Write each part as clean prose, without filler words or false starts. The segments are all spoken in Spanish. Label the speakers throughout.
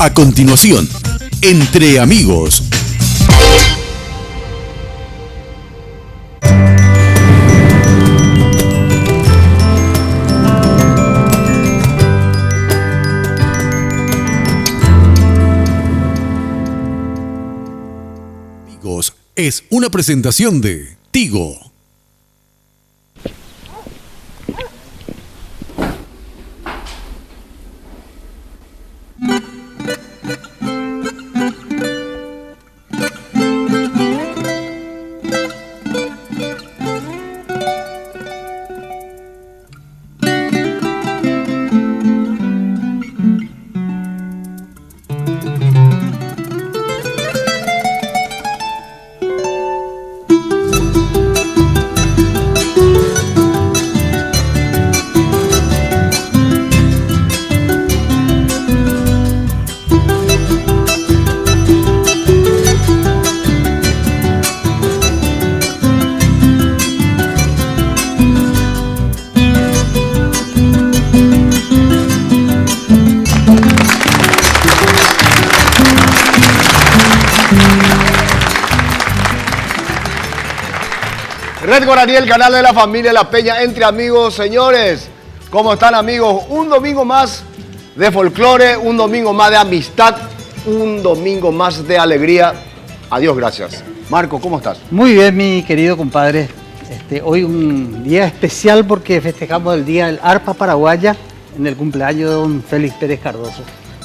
Speaker 1: A continuación, Entre Amigos. Amigos es una presentación de Tigo.
Speaker 2: Red Guaraní, el canal de la familia La Peña, Entre Amigos. Señores, ¿cómo están, amigos? Un domingo más de folclore, un domingo más de amistad, un domingo más de alegría. Adiós, gracias. Marco, ¿cómo estás?
Speaker 3: Muy bien, mi querido compadre. Hoy un día especial porque festejamos el Día del Arpa Paraguaya en el cumpleaños de don Félix Pérez Cardoso.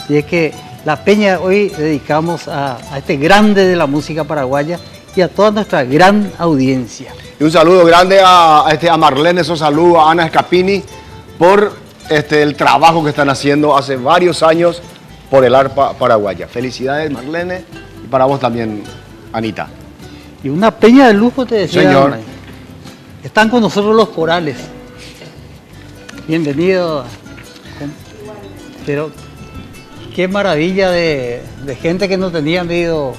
Speaker 3: Y es que La Peña hoy dedicamos a este grande de la música paraguaya y a toda nuestra gran audiencia.
Speaker 2: Y un saludo grande a Marlene, un saludo a Ana Escapini por el trabajo que están haciendo hace varios años por el arpa paraguaya. Felicidades, Marlene, y para vos también, Anita.
Speaker 3: Y una peña de lujo, te decía.
Speaker 2: Señor.
Speaker 3: Están con nosotros los corales. Bienvenido. Pero qué maravilla de gente que no tenían medio.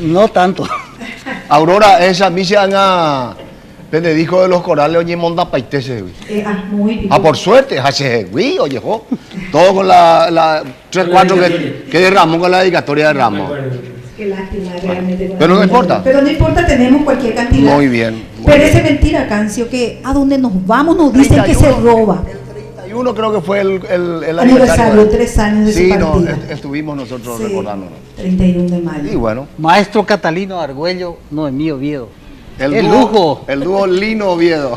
Speaker 3: No tanto.
Speaker 2: Aurora, esa misa Ana Benedijo de los corales, oye, monta paitese, güey.
Speaker 4: Muy
Speaker 2: por suerte, hace, güey, oye, jo. Todo con la 3-4 que derramó con la dedicatoria de Ramos.
Speaker 4: Qué lástima, realmente.
Speaker 2: Pero no importa.
Speaker 4: Pero no importa, tenemos cualquier cantidad.
Speaker 2: Muy bien.
Speaker 4: Pero es mentira, Cancio, que a donde nos vamos nos dicen 31, que se roba.
Speaker 2: El 31 creo que fue el
Speaker 4: aniversario, 3 años de
Speaker 2: sí,
Speaker 4: su partida.
Speaker 2: Sí, estuvimos nosotros recordándonos.
Speaker 4: 31 de mayo.
Speaker 2: Y bueno.
Speaker 3: Maestro Catalino Argüello, Noemí Oviedo.
Speaker 2: El dúo Lino Oviedo.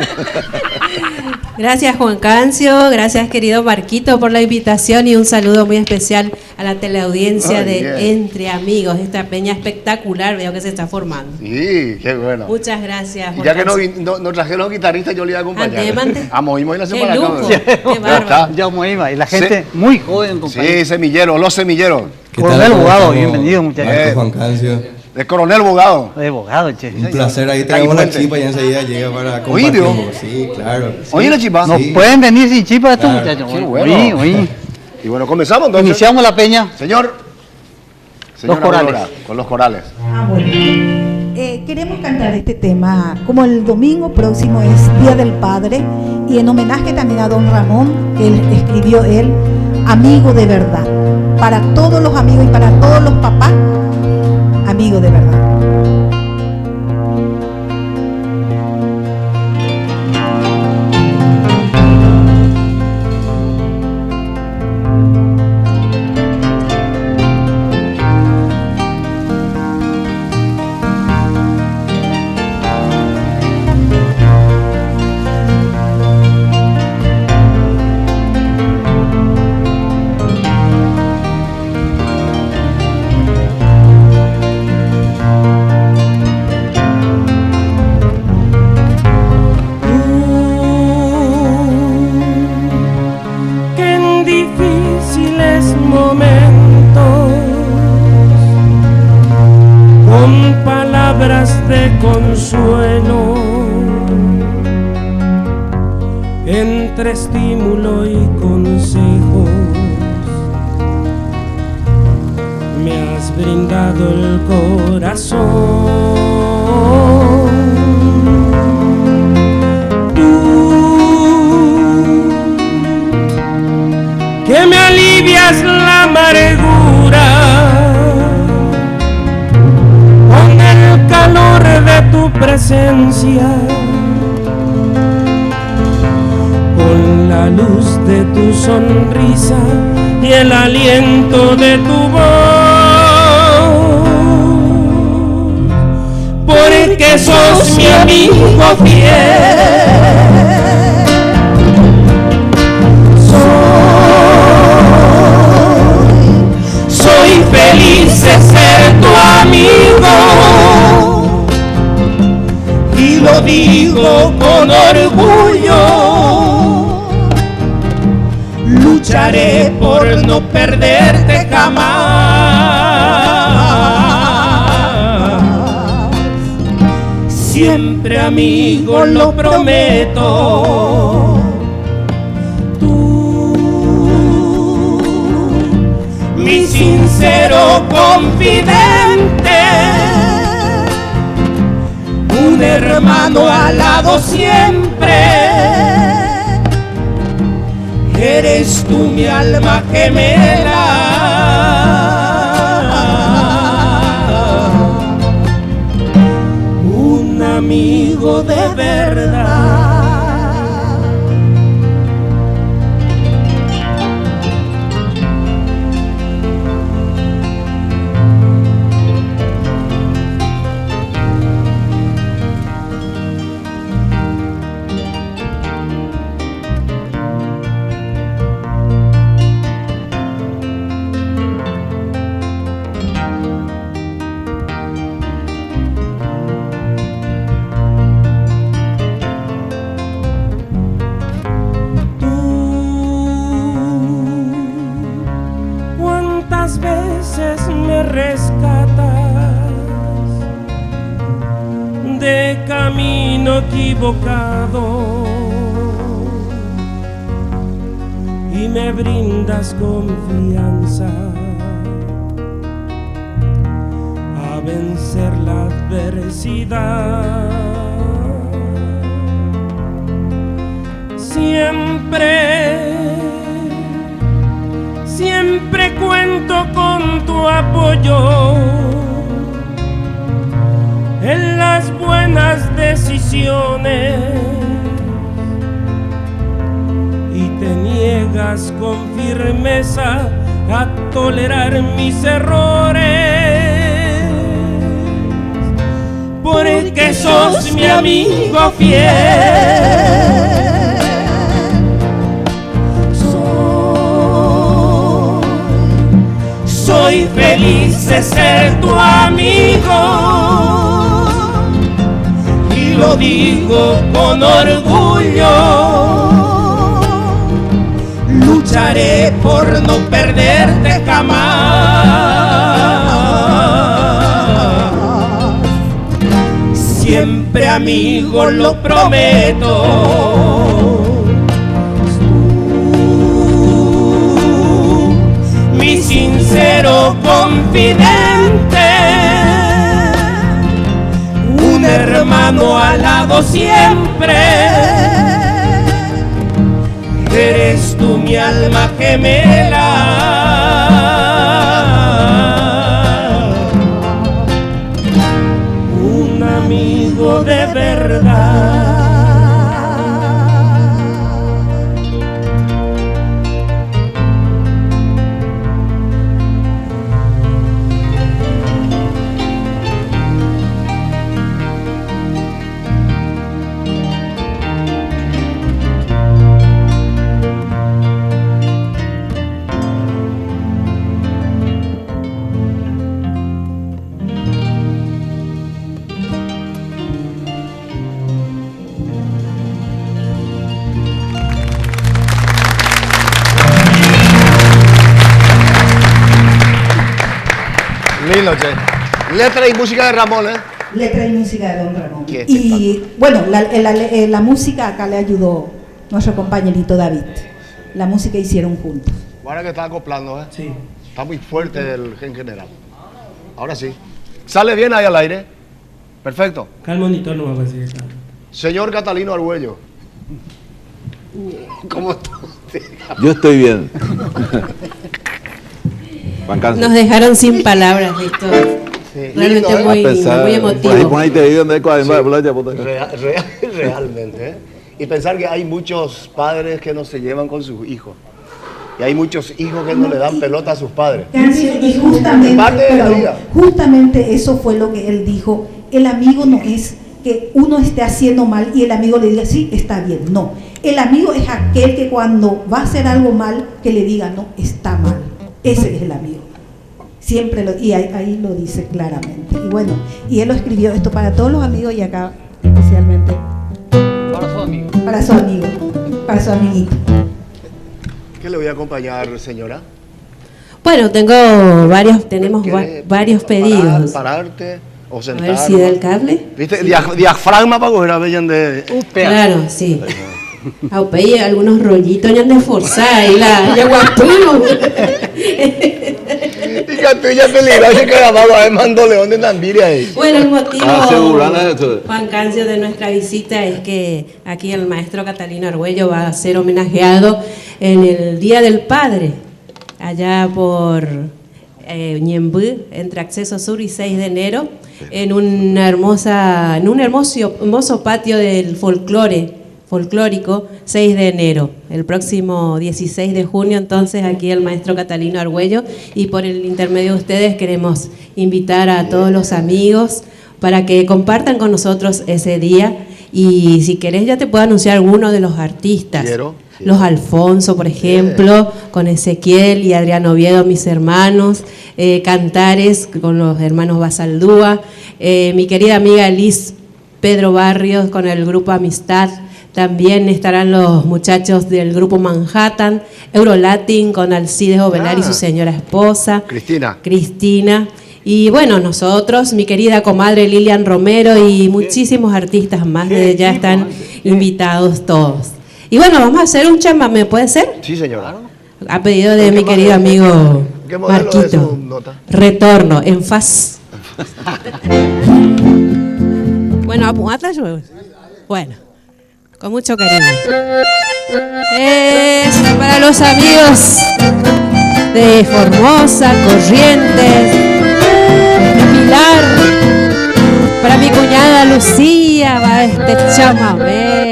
Speaker 5: Gracias, Juan Cancio, gracias, querido Marquito, por la invitación y un saludo muy especial a la teleaudiencia de Entre Amigos, esta peña espectacular, veo que se está formando.
Speaker 2: Sí, qué bueno.
Speaker 5: Muchas gracias, Juan
Speaker 2: Ya que
Speaker 5: Cancio.
Speaker 2: no trajeron los guitarristas, yo le iba a acompañar.
Speaker 5: A
Speaker 2: Moima y la
Speaker 5: semana qué bárbaro.
Speaker 3: Ya Moima, y la gente muy joven,
Speaker 2: Sí,
Speaker 3: compañero.
Speaker 2: semilleros, los semilleros.
Speaker 3: Coronel Bogado, bienvenido, muchachos.
Speaker 6: Juan Cancio.
Speaker 2: El Coronel Bogado.
Speaker 3: De Bogado, che.
Speaker 6: Un placer, ahí traemos la chipa y enseguida llega para compartir. Sí, claro. Sí.
Speaker 2: Oye, la chipa.
Speaker 3: No pueden venir sin chipa estos muchachos.
Speaker 2: Qué bueno.
Speaker 3: Oí.
Speaker 2: Y bueno, comenzamos entonces.
Speaker 3: Iniciamos la peña.
Speaker 2: Señor.
Speaker 3: Los corales.
Speaker 2: Aurora, con los corales.
Speaker 4: Bueno. Queremos cantar este tema, como el domingo próximo es Día del Padre, y en homenaje también a don Ramón, que él escribió Amigo de Verdad. Para todos los amigos y para todos los papás, amigo de verdad.
Speaker 7: Consuelo entre estímulo y consejos me has brindado el corazón. Tú que me alivias la marea presencia, con la luz de tu sonrisa y el aliento de tu voz, porque sos mi amigo fiel. Soy feliz de ser tu amigo y lo digo con orgullo. Lucharé por no perderte jamás. Siempre amigo, lo prometo. Mi sincero confidente, un hermano al lado siempre. Eres tú mi alma gemela, un amigo de verdad. Equivocado y me brindas confianza a vencer la adversidad. Siempre cuento con tu apoyo en las buenas decisiones y te niegas con firmeza a tolerar mis errores, porque sos mi amigo fiel. Soy feliz de ser tu amigo, lo digo con orgullo. Lucharé por no perderte jamás. Siempre amigo, lo prometo. Mi sincero confidente, un hermano al lado siempre. Eres tú mi alma gemela, un amigo de verdad.
Speaker 2: Lindo, che. Letra y música de Ramón, ¿eh?
Speaker 4: Letra y música de don Ramón. Y bueno, la música acá le ayudó nuestro compañerito David. La música hicieron juntos.
Speaker 2: Ahora que está acoplando, ¿eh?
Speaker 7: Sí.
Speaker 2: Está muy fuerte en general. Ahora sí. ¿Sale bien ahí al aire? Perfecto.
Speaker 7: Calma, monitor no va a decir.
Speaker 2: Señor Catalino Argüello. ¿Cómo está usted?
Speaker 8: Yo estoy bien.
Speaker 5: Nos dejaron sin palabras, Víctor. realmente
Speaker 2: lindo,
Speaker 5: muy,
Speaker 8: pensar,
Speaker 5: muy emotivo.
Speaker 2: Realmente. Y pensar que hay muchos padres que no se llevan con sus hijos. Y hay muchos hijos que no le dan pelota a sus padres.
Speaker 4: Y justamente,
Speaker 2: Parte de la vida.
Speaker 4: justamente eso fue lo que él dijo. El amigo no es que uno esté haciendo mal y el amigo le diga, sí, está bien. No. El amigo es aquel que cuando va a hacer algo mal, que le diga, no, está mal. Ese es el amigo. Siempre y ahí lo dice claramente. Y bueno, y él lo escribió esto para todos los amigos y acá especialmente
Speaker 3: Para su amigo.
Speaker 4: para su amigo, para su amiguito.
Speaker 2: ¿Qué le voy a acompañar, señora?
Speaker 5: Bueno, tenemos varios pedidos.
Speaker 2: Pararte o
Speaker 5: A
Speaker 2: sentarte.
Speaker 5: ver si da el cable.
Speaker 2: ¿Viste? Diafragma para coger a Bellen de...
Speaker 5: Claro, sí. Aupeye algunos rollitos ya de forzar y ya guapuno.
Speaker 2: Y que tú ya peligroso que grababa a Mando León de Nambiria ahí.
Speaker 5: Bueno, el motivo,
Speaker 8: Asegurana esto.
Speaker 5: Juan Cancio, de nuestra visita es que aquí el maestro Catalino Argüello va a ser homenajeado en el Día del Padre, allá por Ñembú, entre Acceso Sur y 6 de enero, en un hermoso patio del folclórico, 6 de enero, el próximo 16 de junio, entonces aquí el maestro Catalino Argüello, y por el intermedio de ustedes queremos invitar a todos los amigos para que compartan con nosotros ese día, y si querés ya te puedo anunciar algunos de los artistas. Los Alfonso, por ejemplo, con Ezequiel y Adrián Oviedo, mis hermanos, Cantares con los hermanos Basaldúa, mi querida amiga Liz Pedro Barrios con el grupo Amistad. También estarán los muchachos del grupo Manhattan, Eurolatin con Alcides Ovelar y su señora esposa, Cristina. Y bueno, nosotros, mi querida comadre Lilian Romero y muchísimos artistas más, ya están invitados todos. Y bueno, vamos a hacer un chamamé, ¿puede ser?
Speaker 2: Sí, señora.
Speaker 5: A pedido de mi querido amigo
Speaker 2: ¿Qué modelo
Speaker 5: Marquito.
Speaker 2: es su nota?
Speaker 5: Retorno, en faz. Bueno, apunta yo. Bueno, con mucho cariño. Es para los amigos de Formosa, Corrientes, Pilar, para mi cuñada Lucía, va este chamamé.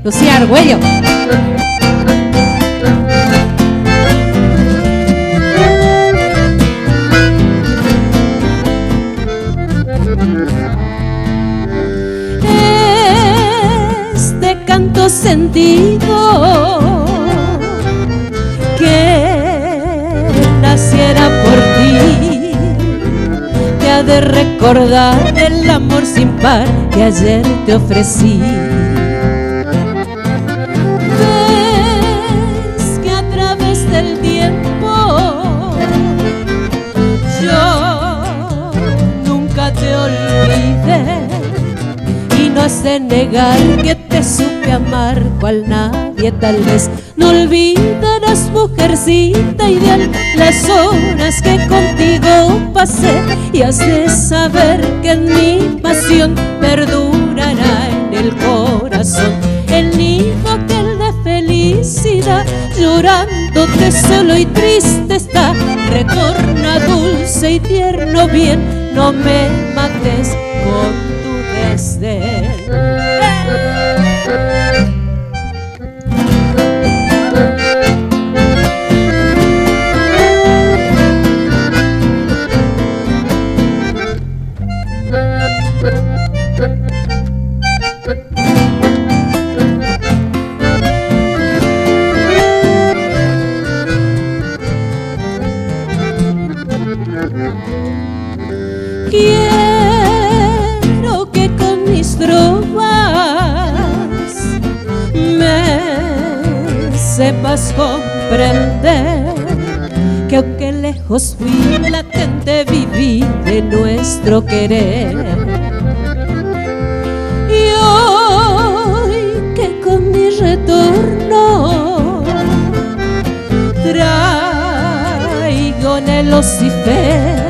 Speaker 5: Lucía Argüello. Este canto sentido que naciera por ti te ha de recordar el amor sin par que ayer te ofrecí. Ves que a través del tiempo yo nunca te olvidé y no has de negar que te supe amar cual nadie tal vez. No olvidarás, mujercita ideal, las horas que contigo pasé y has de saber que en mi pasión perdurará en el corazón el nido que el de felicidad, llorándote solo y triste está. Retorna dulce y tierno bien, no me mates con tu desdén. Quiero que con mis trovas me sepas comprender que aunque lejos fui, latente viví de nuestro querer. Y hoy que con mi retorno traigo en el Lucifer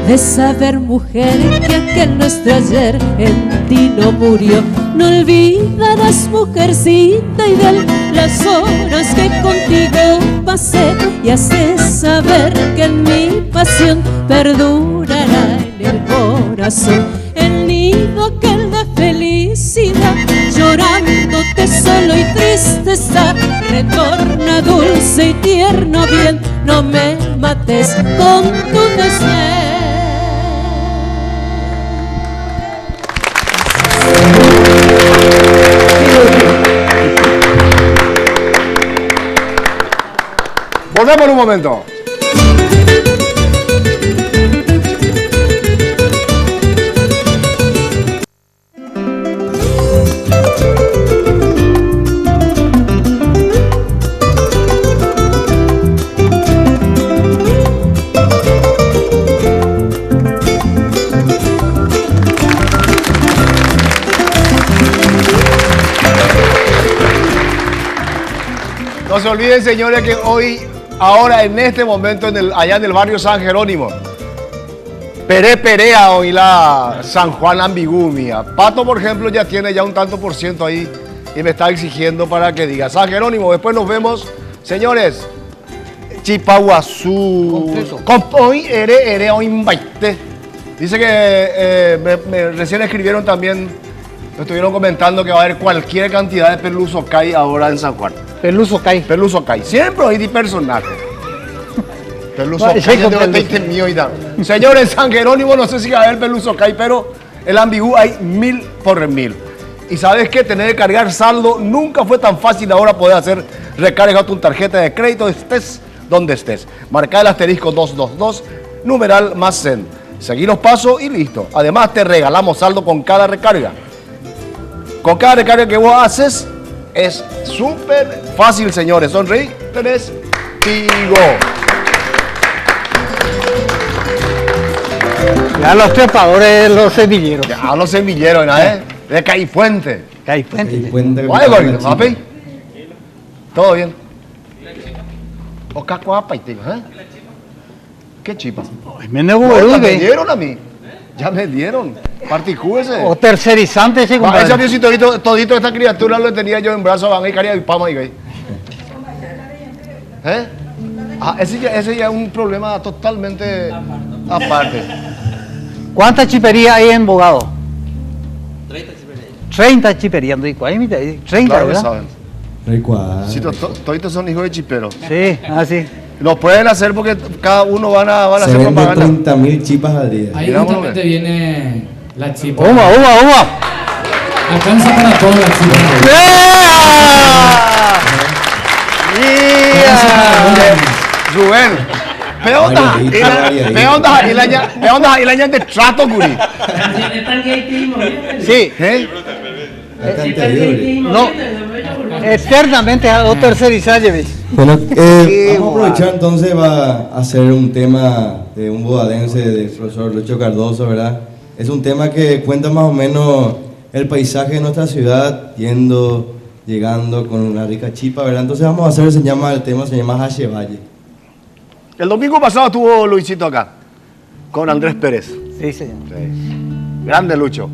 Speaker 5: de saber, mujer, que aquel nuestro ayer en ti no murió. No olvidarás, mujercita ideal, las horas que contigo pasé y haces saber que en mi pasión perdurará
Speaker 8: corazón, el nido aquel de felicidad, llorándote solo y tristeza, retorna dulce y tierno bien, no me mates con tu desdén.
Speaker 2: Volvemos en un momento. No se olviden, señores, que hoy, ahora en este momento, allá en el barrio San Jerónimo, Perea hoy la San Juan Ambigumia. Pato, por ejemplo, ya tiene ya un tanto por ciento ahí y me está exigiendo para que diga San Jerónimo. Después nos vemos, señores. Chipaguazú. Hoy dice que recién escribieron también, me estuvieron comentando que va a haber cualquier cantidad de peluso cay ahora en San Juan.
Speaker 3: Peluso Cay.
Speaker 2: Peluso Cay. Siempre hay de personaje. Peluso Cay. Señores, en San Jerónimo no sé si va a haber Peluso Cay, pero el Ambigú hay 1000 por 1000. Y sabes qué, tener que cargar saldo nunca fue tan fácil. Ahora poder hacer recarga tu tarjeta de crédito, estés donde estés. Marca el asterisco 222, numeral más CEN. Seguí los pasos y listo. Además te regalamos saldo con cada recarga. Con cada recarga que vos haces, es súper fácil, señores. Sonreí, tenés Tigo.
Speaker 3: Ya los trepadores, los semilleros.
Speaker 2: Ya los semilleros, ¿eh? De Caifuente.
Speaker 3: Caifuente.
Speaker 2: ¿Cuál es, papi? ¿Todo bien? ¿O cacuapa y tigo, eh? ¿Qué chipa?
Speaker 3: Me
Speaker 2: dieron a mí. Ya me dieron. Particúese.
Speaker 3: O tercerizante ese, compadre.
Speaker 2: Ese avión, todito esta criatura lo tenía yo en brazos, van y caría y pama y gay. ¿Eh? Ah, ese ya es un problema totalmente aparte.
Speaker 3: ¿Cuántas chiperías hay en Bogado? 30 chiperías. 30,
Speaker 2: claro,
Speaker 3: ¿verdad?
Speaker 2: saben. Sí, toditos son hijos de chiperos.
Speaker 3: Sí, así.
Speaker 2: Lo pueden hacer porque cada uno van a hacer propaganda.
Speaker 6: 30.000 chipas al día.
Speaker 9: Ahí justamente viene la chipa.
Speaker 3: ¡Uva!
Speaker 9: Alcanza para toda la chipa.
Speaker 2: Rubén, peondas ilaña de trato, guri.
Speaker 3: Sí. No, eternamente a tercerizar, ¿ves?
Speaker 6: Bueno, vamos a aprovechar entonces va a hacer un tema de un bogadense, del profesor Lucho Cardoso, ¿verdad? Es un tema que cuenta más o menos el paisaje de nuestra ciudad, llegando con una rica chipa, ¿verdad? Entonces vamos a hacer, el tema se llama Hache Valle.
Speaker 2: El domingo pasado estuvo Luisito acá, con Andrés Pérez.
Speaker 3: Sí, señor.
Speaker 2: Sí. Grande Lucho.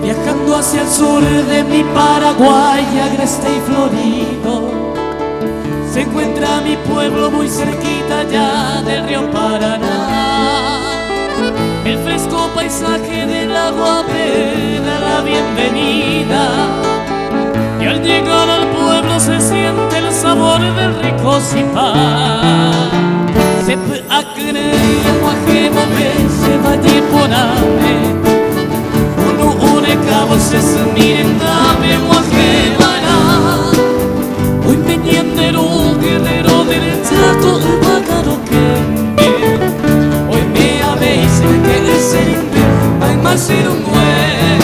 Speaker 10: Viajando hacia el sur de mi Paraguay, agreste y florido, se encuentra mi pueblo muy cerquita ya del río Paraná. El fresco paisaje del agua me da la bienvenida, y al llegar al pueblo se siente el sabor del rico cipá. Se puede creer guajemo que se vaya por ave, uno une cabo se miren dame guajemana. Hoy me ñendero guerrero del trato el pájaro que hoy me habéis que el serinde hay más ser un güey.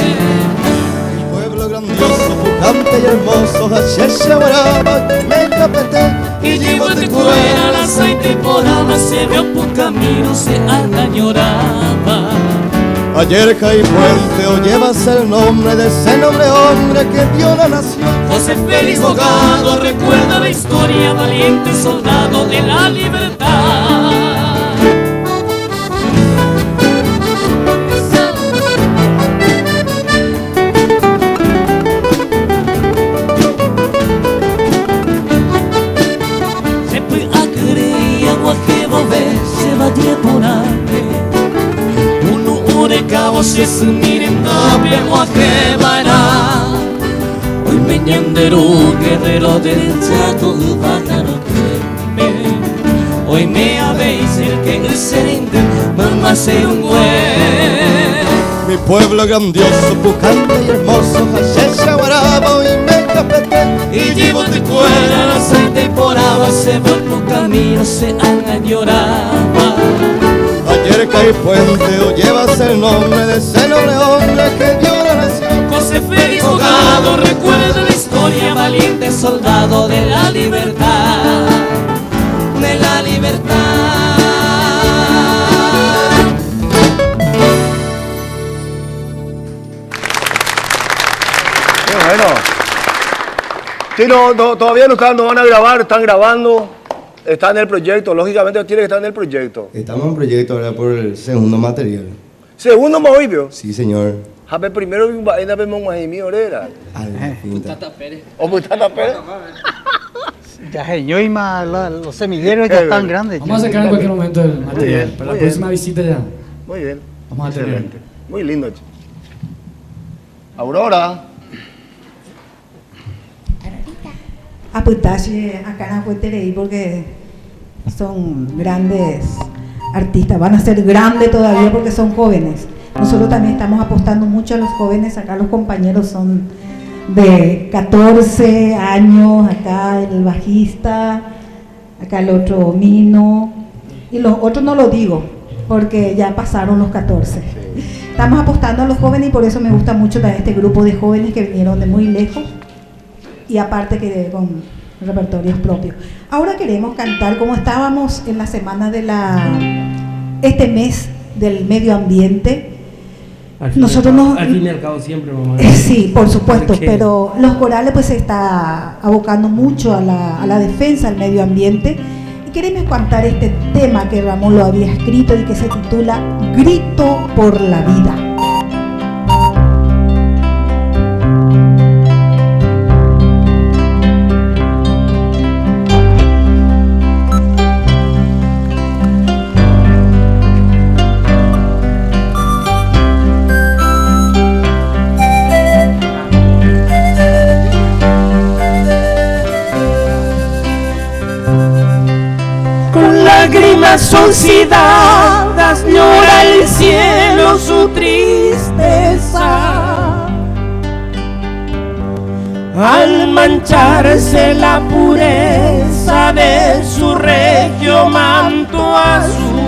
Speaker 11: Mi pueblo grandioso, pujante y hermoso, Hache Guaraba, me capete
Speaker 10: y llevo de cuera al aceite por agua, se vio por camino, se añoraba.
Speaker 11: Ayer caí puente o llevas el nombre de ese noble hombre que dio la nación.
Speaker 10: José Félix Bogado recuerda la historia, valiente soldado de la libertad. Yesu mirendo pego a quemará. Hoy me ñanderu guerrero del chato pájaro que hoy me habéis el que en el serente mamá se un güey.
Speaker 11: Mi pueblo grandioso, pujante y hermoso, Hashem Guaraba y me capete.
Speaker 10: Y llevo de cuera, aceite y por agua, se por tu camino, se añoraba.
Speaker 11: Ayer caí puente, o llevas el nombre de ese noble hombre que dio la nación.
Speaker 10: José Félix Bogado, recuerda la historia, valiente soldado de la libertad, de la libertad.
Speaker 2: Qué bueno. Sí, no, todavía no van a grabar, están grabando. Está en el proyecto, lógicamente tiene que estar en el proyecto.
Speaker 6: Estamos en proyecto ahora por el segundo material.
Speaker 2: ¿Segundo movimiento?
Speaker 6: Sí, señor.
Speaker 2: Jape primero vaina vemos más mi orera.
Speaker 10: Putata Pérez.
Speaker 2: ¿O Putata Pérez?
Speaker 3: Ya señor, y más los semilleros ya están grandes.
Speaker 9: Vamos a sacar en cualquier momento el material.
Speaker 2: Bien,
Speaker 9: Para la próxima visita ya.
Speaker 2: Muy bien.
Speaker 9: Vamos a tener.
Speaker 2: Excelente. Muy lindo. Aurora.
Speaker 4: Aputache acá en Fuenterey porque son grandes artistas, van a ser grandes todavía porque son jóvenes. Nosotros también estamos apostando mucho a los jóvenes, acá los compañeros son de 14 años, acá el bajista, acá el otro Mino, y los otros no lo digo porque ya pasaron los 14. Estamos apostando a los jóvenes y por eso me gusta mucho también este grupo de jóvenes que vinieron de muy lejos. Y aparte que con repertorios propios. Ahora queremos cantar, como estábamos en la semana de este mes del medio ambiente.
Speaker 7: Al fin y al cabo siempre, mamá.
Speaker 4: Sí, por supuesto, pero los corales pues se está abocando mucho a la defensa del medio ambiente. Y queremos cantar este tema que Ramón lo había escrito y que se titula Grito por la vida.
Speaker 7: Lágrimas oxidadas llora el cielo su tristeza al mancharse la pureza de su regio manto azul.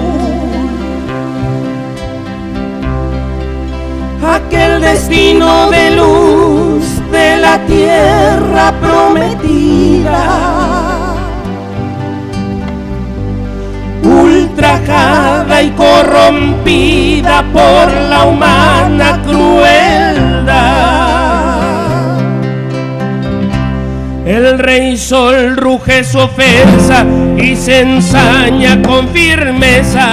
Speaker 7: Aquel destino de luz de la tierra prometida, ultrajada y corrompida por la humana crueldad. El rey sol ruge su ofensa y se ensaña con firmeza,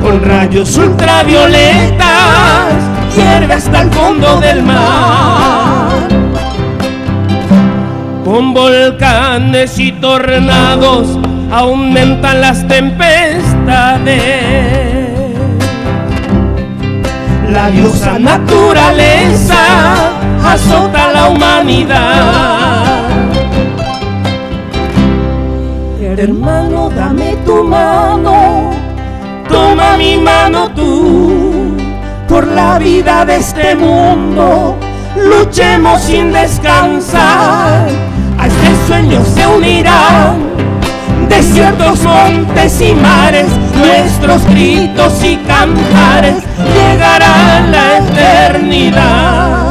Speaker 7: con rayos ultravioletas hierve hasta el fondo del mar. Con volcanes y tornados aumentan las tempestades. La diosa naturaleza azota a la humanidad. Hermano, dame tu mano, toma mi mano tú, por la vida de este mundo luchemos sin descansar. A este sueño se unirán desiertos, montes y mares, nuestros gritos y cantares llegarán a la eternidad.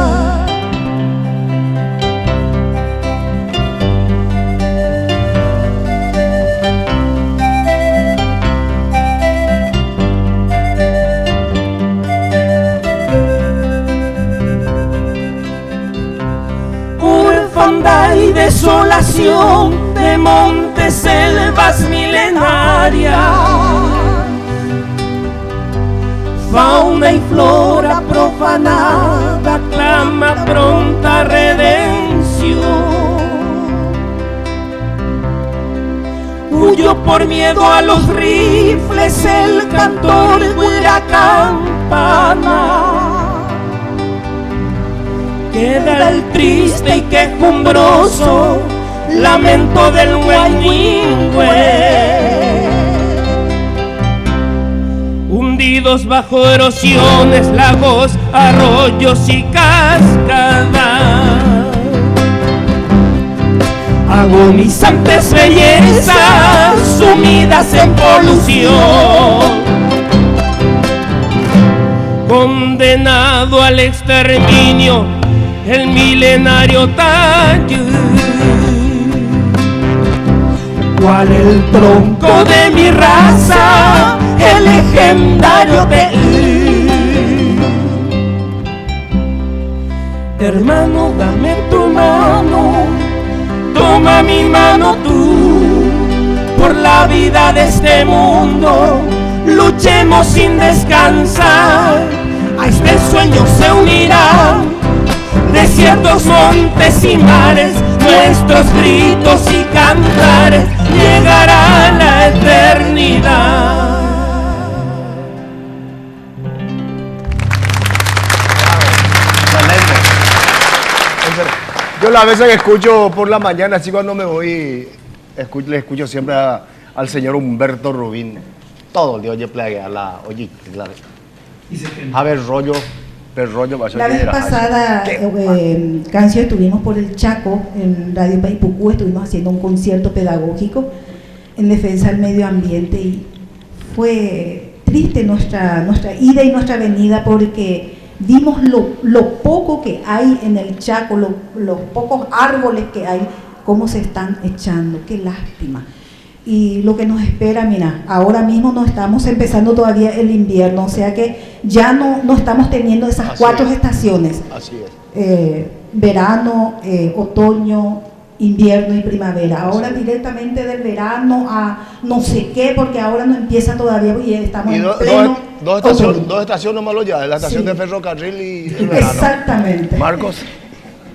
Speaker 7: Y desolación de montes, selvas milenarias, fauna y flora profanada clama pronta redención. Huyo por miedo a los rifles, el cantor de la campana. Queda el triste y quejumbroso lamento del Huayñihue. Hundidos bajo erosiones, lagos, arroyos y cascadas, agonizantes bellezas sumidas en polución, condenado al exterminio el milenario Tayú. ¿Cuál el tronco de mi raza, el legendario Teí? Hermano, dame tu mano, toma mi mano tú, por la vida de este mundo, luchemos sin descansar. A este sueño se unirán desiertos, montes y mares, nuestros gritos y cantares llegará la eternidad.
Speaker 2: Yo las veces que escucho por la mañana, así cuando me voy, le escucho siempre al señor Humberto Rubín. Todo el día oye plague a la oye, claro. A ver, rollo.
Speaker 4: La vez pasada, Cancio, estuvimos por el Chaco, en Radio Paipucú, estuvimos haciendo un concierto pedagógico en defensa del medio ambiente y fue triste nuestra ida y nuestra venida porque vimos lo poco que hay en el Chaco, los pocos árboles que hay, cómo se están echando, qué lástima. Y lo que nos espera, mira, ahora mismo no estamos empezando todavía el invierno, o sea que ya no estamos teniendo esas cuatro estaciones.
Speaker 2: Así es.
Speaker 4: Verano, otoño, invierno y primavera. Ahora directamente del verano a no sé qué, porque ahora no empieza todavía y estamos en pleno
Speaker 2: dos estaciones nomás ya, la estación de ferrocarril y el verano.
Speaker 4: Exactamente.
Speaker 2: Marcos.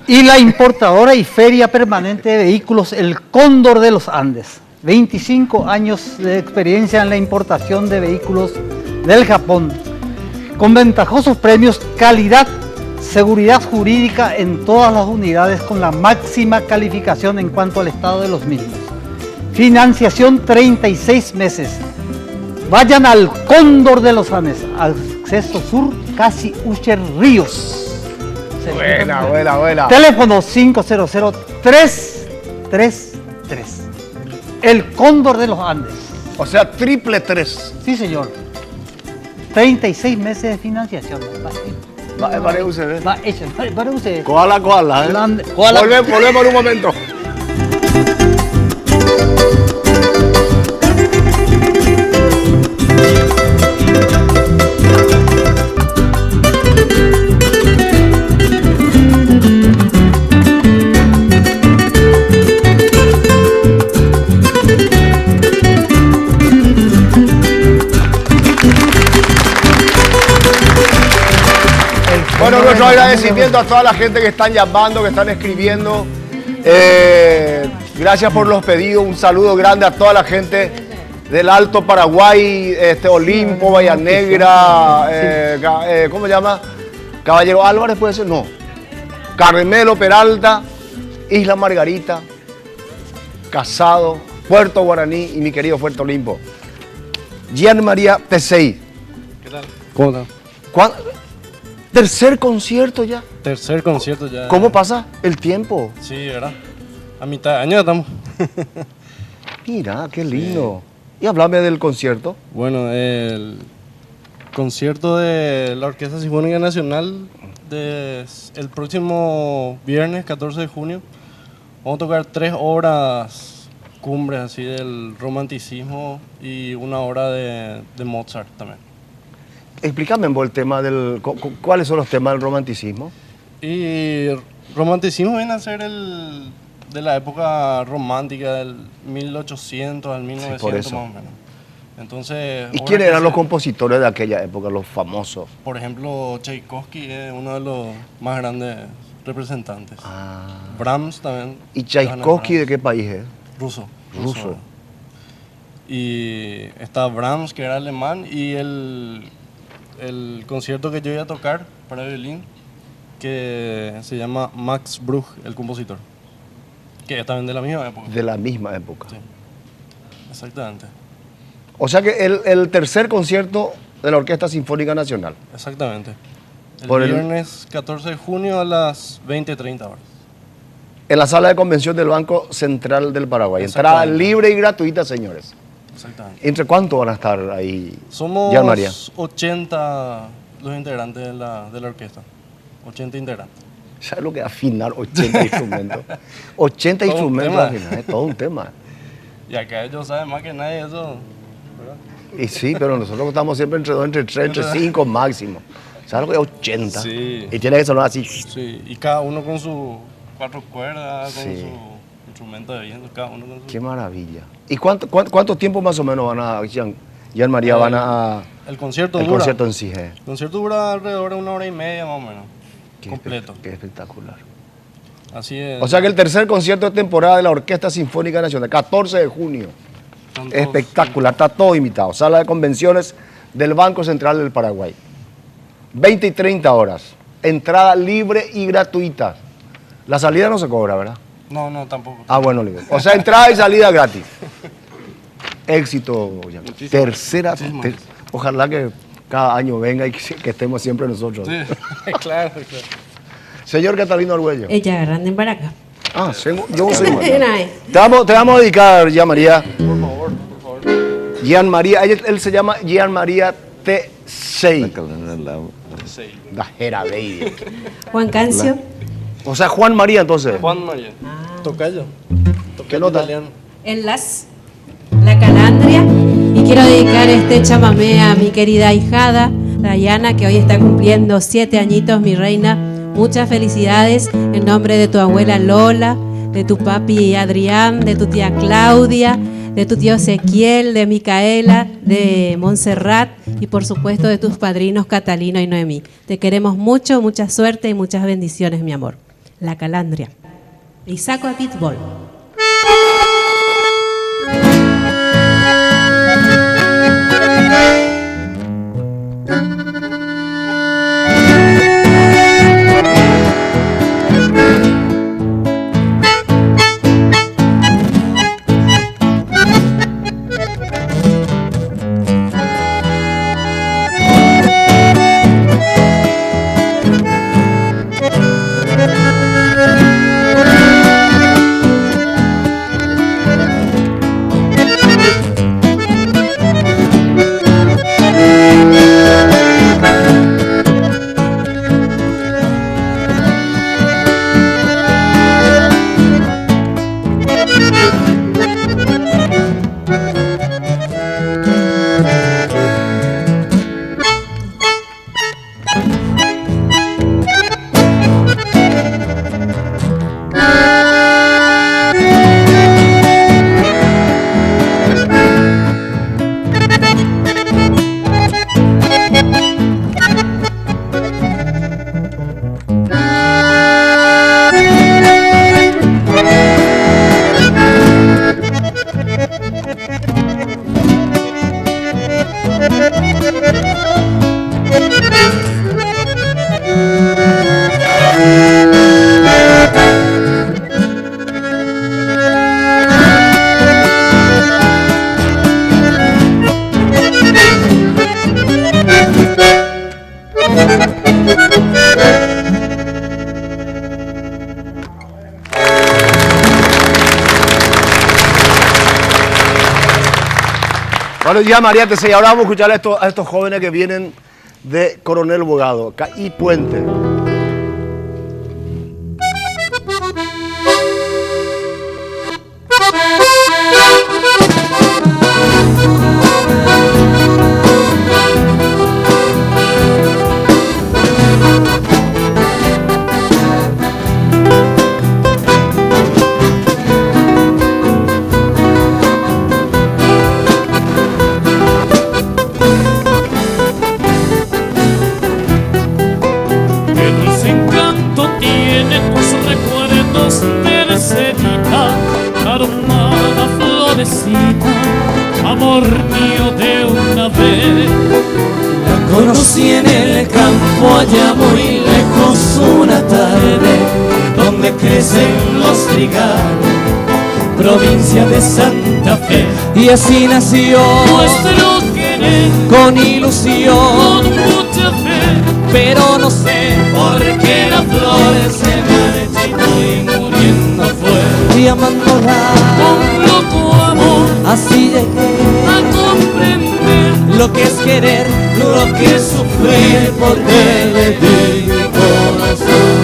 Speaker 3: Y la importadora y feria permanente de vehículos, el Cóndor de los Andes. 25 años de experiencia en la importación de vehículos del Japón, con ventajosos premios, calidad, seguridad jurídica en todas las unidades con la máxima calificación en cuanto al estado de los mismos. Financiación 36 meses. Vayan al Cóndor de los Andes, acceso sur, casi Ucher Ríos.
Speaker 2: Buena.
Speaker 3: Teléfono 500-333. El Cóndor de los Andes.
Speaker 2: O sea, 333.
Speaker 3: Sí, señor. 36 meses de financiación.
Speaker 2: Para usted.
Speaker 3: Para usted.
Speaker 2: Koala. Volvemos en un momento. Bueno, nuestro agradecimiento a toda la gente que están llamando, que están escribiendo. Gracias por los pedidos. Un saludo grande a toda la gente del Alto Paraguay, Olimpo, Bahía Negra, ¿cómo se llama? Caballero Álvarez, ¿puede ser? No. Carmelo Peralta, Isla Margarita, Casado, Puerto Guaraní y mi querido Puerto Olimpo. Jean María Tesey.
Speaker 12: ¿Qué tal? ¿Cómo está?
Speaker 2: ¿Tercer concierto ya?
Speaker 12: Tercer concierto ya.
Speaker 2: ¿Cómo pasa el tiempo?
Speaker 12: Sí, ¿verdad? A mitad de año estamos.
Speaker 2: Mira, qué lindo. Sí. Y háblame del concierto.
Speaker 12: Bueno, el concierto de la Orquesta Sinfónica Nacional el próximo viernes, 14 de junio. Vamos a tocar 3 obras cumbres así del romanticismo y una obra de Mozart también.
Speaker 2: Explícame el tema ¿cuáles son los temas del romanticismo?
Speaker 12: Y romanticismo viene a ser de la época romántica, del 1800 al 1900
Speaker 2: sí,
Speaker 12: más o menos. Entonces,
Speaker 2: ¿y quiénes eran los compositores de aquella época, los famosos?
Speaker 12: Por ejemplo, Tchaikovsky es uno de los más grandes representantes. Brahms también.
Speaker 2: ¿Y Tchaikovsky de qué país es?
Speaker 12: Ruso. Y está Brahms, que era alemán, y el concierto que yo iba a tocar para violín, que se llama Max Bruch, el compositor, que es también de la misma época.
Speaker 2: De la misma época.
Speaker 12: Sí, exactamente.
Speaker 2: O sea que el tercer concierto de la Orquesta Sinfónica Nacional.
Speaker 12: Exactamente. El
Speaker 2: Por
Speaker 12: viernes 14 de junio a las 20:30 horas.
Speaker 2: En la sala de convención del Banco Central del Paraguay. Entrada
Speaker 12: Exactamente.
Speaker 2: libre y gratuita, señores.
Speaker 12: Exactamente.
Speaker 2: ¿Entre cuántos van a estar ahí?
Speaker 12: Somos
Speaker 2: Jan María.
Speaker 12: 80 los integrantes de la orquesta. 80 integrantes.
Speaker 2: ¿Sabes lo que es afinar 80 instrumentos? 80
Speaker 12: Todo un
Speaker 2: instrumentos
Speaker 12: tema.
Speaker 2: afinar, es todo un tema.
Speaker 12: Y acá ellos saben más que nadie eso. ¿verdad?
Speaker 2: Y sí, pero nosotros estamos siempre entre 2, entre 3, entre 5 máximo. ¿Sabes lo que es 80?
Speaker 12: Sí.
Speaker 2: Y tiene que sonar así.
Speaker 12: Sí, y cada uno con sus 4 cuerdas, con
Speaker 2: Sí.
Speaker 12: su instrumento de viento, cada uno con su...
Speaker 2: Qué maravilla. ¿Y cuánto tiempo más o menos van a, Jan María, van a...
Speaker 12: El concierto
Speaker 2: el
Speaker 12: dura.
Speaker 2: concierto en sí?
Speaker 12: El concierto dura alrededor de 1 hora y media más o menos. Completo.
Speaker 2: Qué espectacular.
Speaker 12: Así es.
Speaker 2: O sea que el tercer concierto de temporada de la Orquesta Sinfónica Nacional, 14 de junio.
Speaker 12: Están todos-
Speaker 2: Espectacular, está todo invitado. Sala de convenciones del Banco Central del Paraguay. 20 y 30 horas. Entrada libre y gratuita. La salida no se cobra, ¿verdad?
Speaker 12: No, no, tampoco.
Speaker 2: Ah, bueno, libre. O sea, entrada y salida gratis. Éxito, Jan.
Speaker 12: Muchísimas
Speaker 2: Tercera.
Speaker 12: muchísimas gracias.
Speaker 2: Ojalá que cada año venga y que estemos siempre nosotros.
Speaker 12: Sí, claro, claro.
Speaker 2: Señor Catalino Argüello.
Speaker 5: Ella grande para acá.
Speaker 2: Ah, yo soy
Speaker 5: Ay.
Speaker 2: Te vamos a dedicar, Jan María. Por favor. Jan María, él se llama Jan María T6. La jera baby.
Speaker 5: Juan Cancio.
Speaker 2: O sea, Juan María entonces.
Speaker 12: Juan María. Tocayo.
Speaker 2: ¿Qué nota?
Speaker 12: Italiano.
Speaker 5: En La Calandria. Y quiero dedicar este chamamé a mi querida ahijada, Dayana, que hoy está cumpliendo 7 añitos, mi reina. Muchas felicidades en nombre de tu abuela Lola, de tu papi Adrián, de tu tía Claudia, de tu tío Ezequiel, de Micaela, de Montserrat y por supuesto de tus padrinos Catalino y Noemí. Te queremos mucho, mucha suerte y muchas bendiciones, mi amor. La Calandria. Y saco a Pitbull.
Speaker 2: Bueno, ya María T6, ahora vamos a escuchar a estos jóvenes que vienen de Coronel Bogado, y Puente.
Speaker 10: amor mío de una vez. La conocí en el campo allá muy lejos una tarde, donde crecen los trigales, provincia de Santa Fe.
Speaker 8: Y así nació
Speaker 10: Nuestro querer
Speaker 8: con ilusión,
Speaker 10: con mucha fe,
Speaker 8: pero no sé
Speaker 10: por qué la flor se marchitó y muriendo fue.
Speaker 8: y amándola
Speaker 10: Con loco amor
Speaker 8: así llegué
Speaker 10: a comprender
Speaker 8: lo que es querer,
Speaker 10: lo que es sufrir, porque le di mi corazón.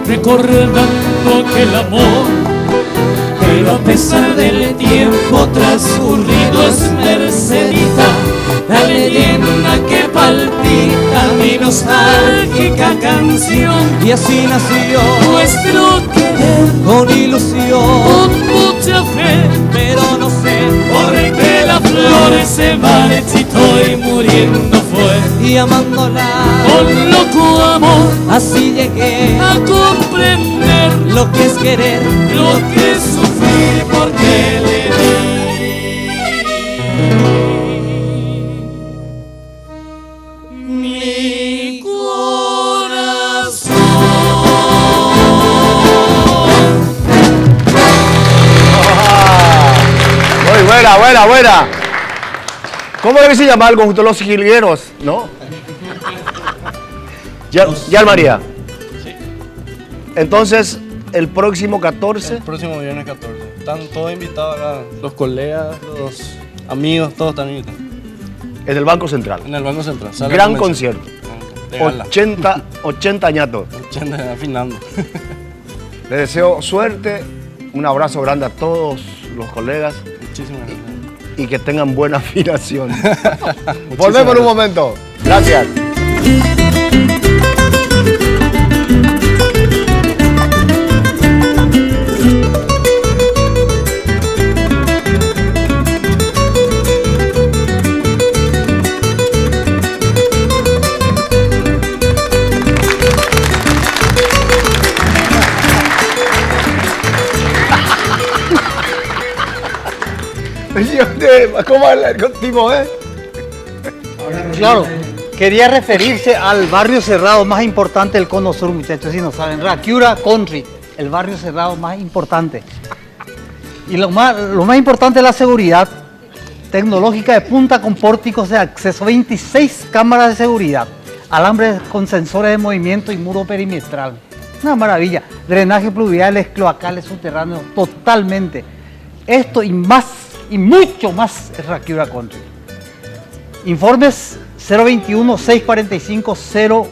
Speaker 10: Recordando aquel amor, pero a pesar del tiempo transcurrido es Mercedita, la leyenda que palpita mi nostálgica canción.
Speaker 8: y así nació
Speaker 10: Nuestro querer
Speaker 8: con ilusión,
Speaker 10: con mucha fe,
Speaker 8: pero no sé
Speaker 10: por qué la flor se marchitó y muriendo fue.
Speaker 8: y amándola
Speaker 10: Con loco amor
Speaker 8: así llegué
Speaker 10: a comprender
Speaker 8: lo que es querer,
Speaker 10: lo que es sufrir, porque le di mi corazón.
Speaker 2: Muy buena, buena, buena. ¿Cómo debe se llamar el conjunto Los Jilgueros? ¿No? Ya María.
Speaker 12: Sí.
Speaker 2: Entonces, el próximo 14.
Speaker 12: El próximo viernes 14. Están todos invitados acá, los colegas, los amigos, todos están invitados.
Speaker 2: En el Banco Central.
Speaker 12: En el Banco Central. Sale
Speaker 2: Gran
Speaker 12: la convención.
Speaker 2: concierto.
Speaker 12: De gala.
Speaker 2: 80 añatos.
Speaker 12: 80 afinando.
Speaker 2: Les deseo suerte. Un abrazo grande a todos los colegas.
Speaker 12: Muchísimas gracias.
Speaker 2: Y que tengan buena afinación. Volvemos en un momento. Gracias. ¿Cómo hablar contigo,
Speaker 3: Claro, quería referirse al barrio cerrado más importante del Cono Sur, muchachos, si no saben, Rakiura Country, el barrio cerrado más importante. Y lo más importante es la seguridad tecnológica de punta con pórticos de acceso, 26 cámaras de seguridad, alambres con sensores de movimiento y muro perimetral. Una maravilla, drenaje pluviales, cloacales, subterráneos, totalmente. Esto y más, y mucho más es Rakiura Country. Informes 021-645-021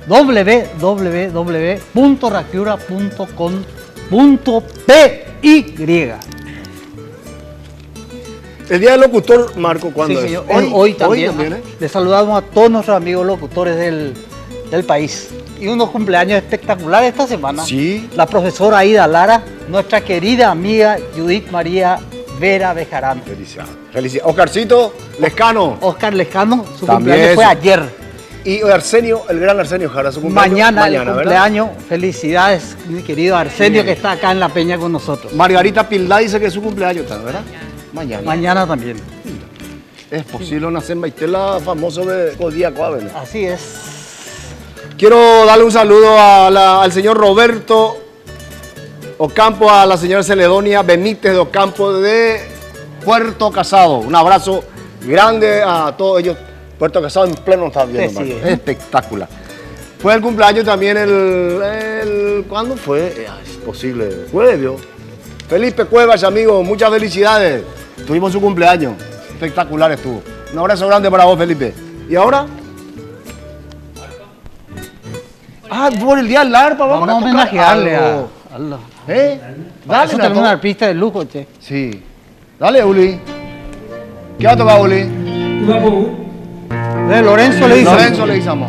Speaker 3: www.rakiura.com.py.
Speaker 2: El día del locutor, Marco, ¿cuándo
Speaker 3: Sí,
Speaker 2: es?
Speaker 3: señor. Hoy también.
Speaker 2: ¿eh?
Speaker 3: Les saludamos a todos nuestros amigos locutores del país. Y unos cumpleaños espectaculares esta semana.
Speaker 2: Sí.
Speaker 3: La profesora Aida Lara, nuestra querida amiga Judith María Vera Bejarano.
Speaker 2: Felicidades. Oscarcito Lescano.
Speaker 3: Oscar Lescano, su
Speaker 2: También
Speaker 3: cumpleaños fue
Speaker 2: su-
Speaker 3: ayer.
Speaker 2: Y Arsenio, el gran Arsenio Jara, su cumpleaños.
Speaker 3: Mañana el
Speaker 2: ¿verdad?
Speaker 3: cumpleaños. Felicidades, mi querido Arsenio, que está acá en la peña con nosotros.
Speaker 2: Margarita Pildá dice que es su cumpleaños, ¿verdad? Mañana.
Speaker 3: Mañana también.
Speaker 2: Es posible nacer Maitela, famoso de Codía Coavel.
Speaker 3: Así es.
Speaker 2: Quiero darle un saludo al señor Roberto Ocampo, a la señora Celedonia Benítez de Ocampo de Puerto Casado. Un abrazo grande a todos ellos. Puerto Casado en pleno está viendo,
Speaker 3: Sí, sí.
Speaker 2: espectacular. Fue el cumpleaños también ¿cuándo fue? Es posible, jueves, ¿vio? Felipe Cuevas, amigo, muchas felicidades. Tuvimos su cumpleaños, espectacular estuvo. Un abrazo grande para vos, Felipe. ¿Y ahora? Por el día del arpa, vamos a
Speaker 3: homenajearle a...
Speaker 2: Dale,
Speaker 3: eso tenemos una artista de lujo, che.
Speaker 2: Sí. Dale, Uli. ¿Qué va a tocar, Uli?
Speaker 3: De Lorenzo Leguizamo.
Speaker 2: Lorenzo Leguizamo.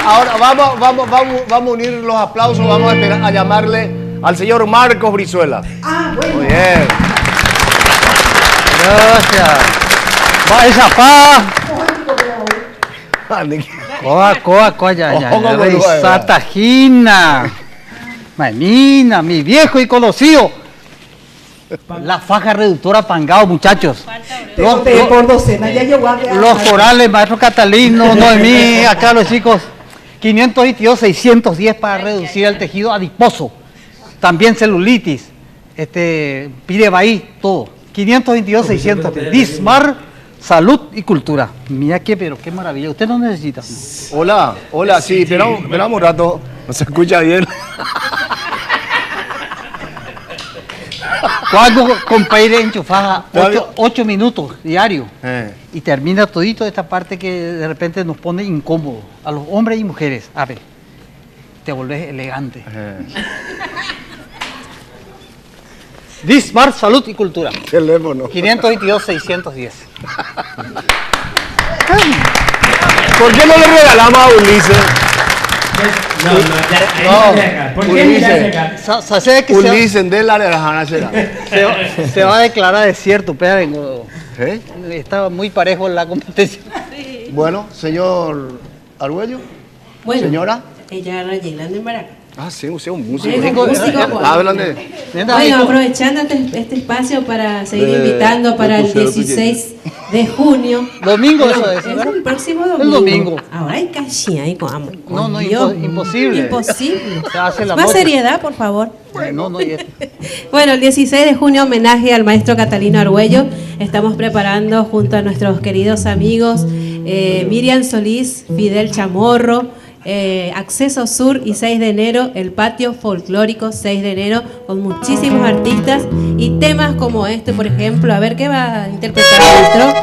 Speaker 2: Ahora vamos a unir los aplausos, vamos a llamarle al señor Marcos Brizuela.
Speaker 4: Bueno.
Speaker 2: Muy bien.
Speaker 3: Gracias. Va esa pa. Coa, ya. Satajina. Manina, mi viejo y conocido. La faja reductora Pangao, muchachos.
Speaker 4: Por docena, ya llegó a...
Speaker 3: Los corales, maestro Catalino, Noemí, acá los chicos. 522, 610 para reducir el tejido adiposo. También celulitis, pirebaí, todo. 522, 610. Dismar, salud y cultura. Mira pero qué maravilla. ¿Usted no necesita?
Speaker 2: Hola, sí, esperamos un rato. No se escucha bien.
Speaker 3: Cuando compadre enchufada 8 minutos diario y termina todito esta parte que de repente nos pone incómodo a los hombres y mujeres. A ver, te volvés elegante. Dismar, salud y cultura.
Speaker 2: Teléfono.
Speaker 3: 522 610.
Speaker 2: ¿Por qué no le regalamos a Ulises? Ulises de la Rejana
Speaker 3: se va a declarar desierto, pero estaba muy parejo en la competencia.
Speaker 2: Bueno, señor Argüello.
Speaker 5: Bueno,
Speaker 2: señora.
Speaker 5: Ella era Yelan de Maraca.
Speaker 2: Sí, un músico. Hablan de...
Speaker 5: Bueno, aprovechando este espacio para seguir invitando para el 16 de junio.
Speaker 3: Domingo eso es,
Speaker 5: ¿verdad? El próximo domingo.
Speaker 3: El domingo.
Speaker 5: Ahora hay cachía ahí con amor.
Speaker 3: No, imposible.
Speaker 5: Imposible.
Speaker 3: Hace la
Speaker 5: Más
Speaker 3: moto.
Speaker 5: seriedad, por favor.
Speaker 3: No.
Speaker 5: Bueno, el 16 de junio, homenaje al maestro Catalino Argüello. Estamos preparando junto a nuestros queridos amigos Miriam Solís, Fidel Chamorro, Acceso Sur, y 6 de enero el patio folclórico 6 de enero con muchísimos artistas y temas como este, por ejemplo. A ver qué va a interpretar nuestro.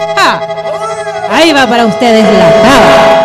Speaker 5: Ahí va para ustedes la cava.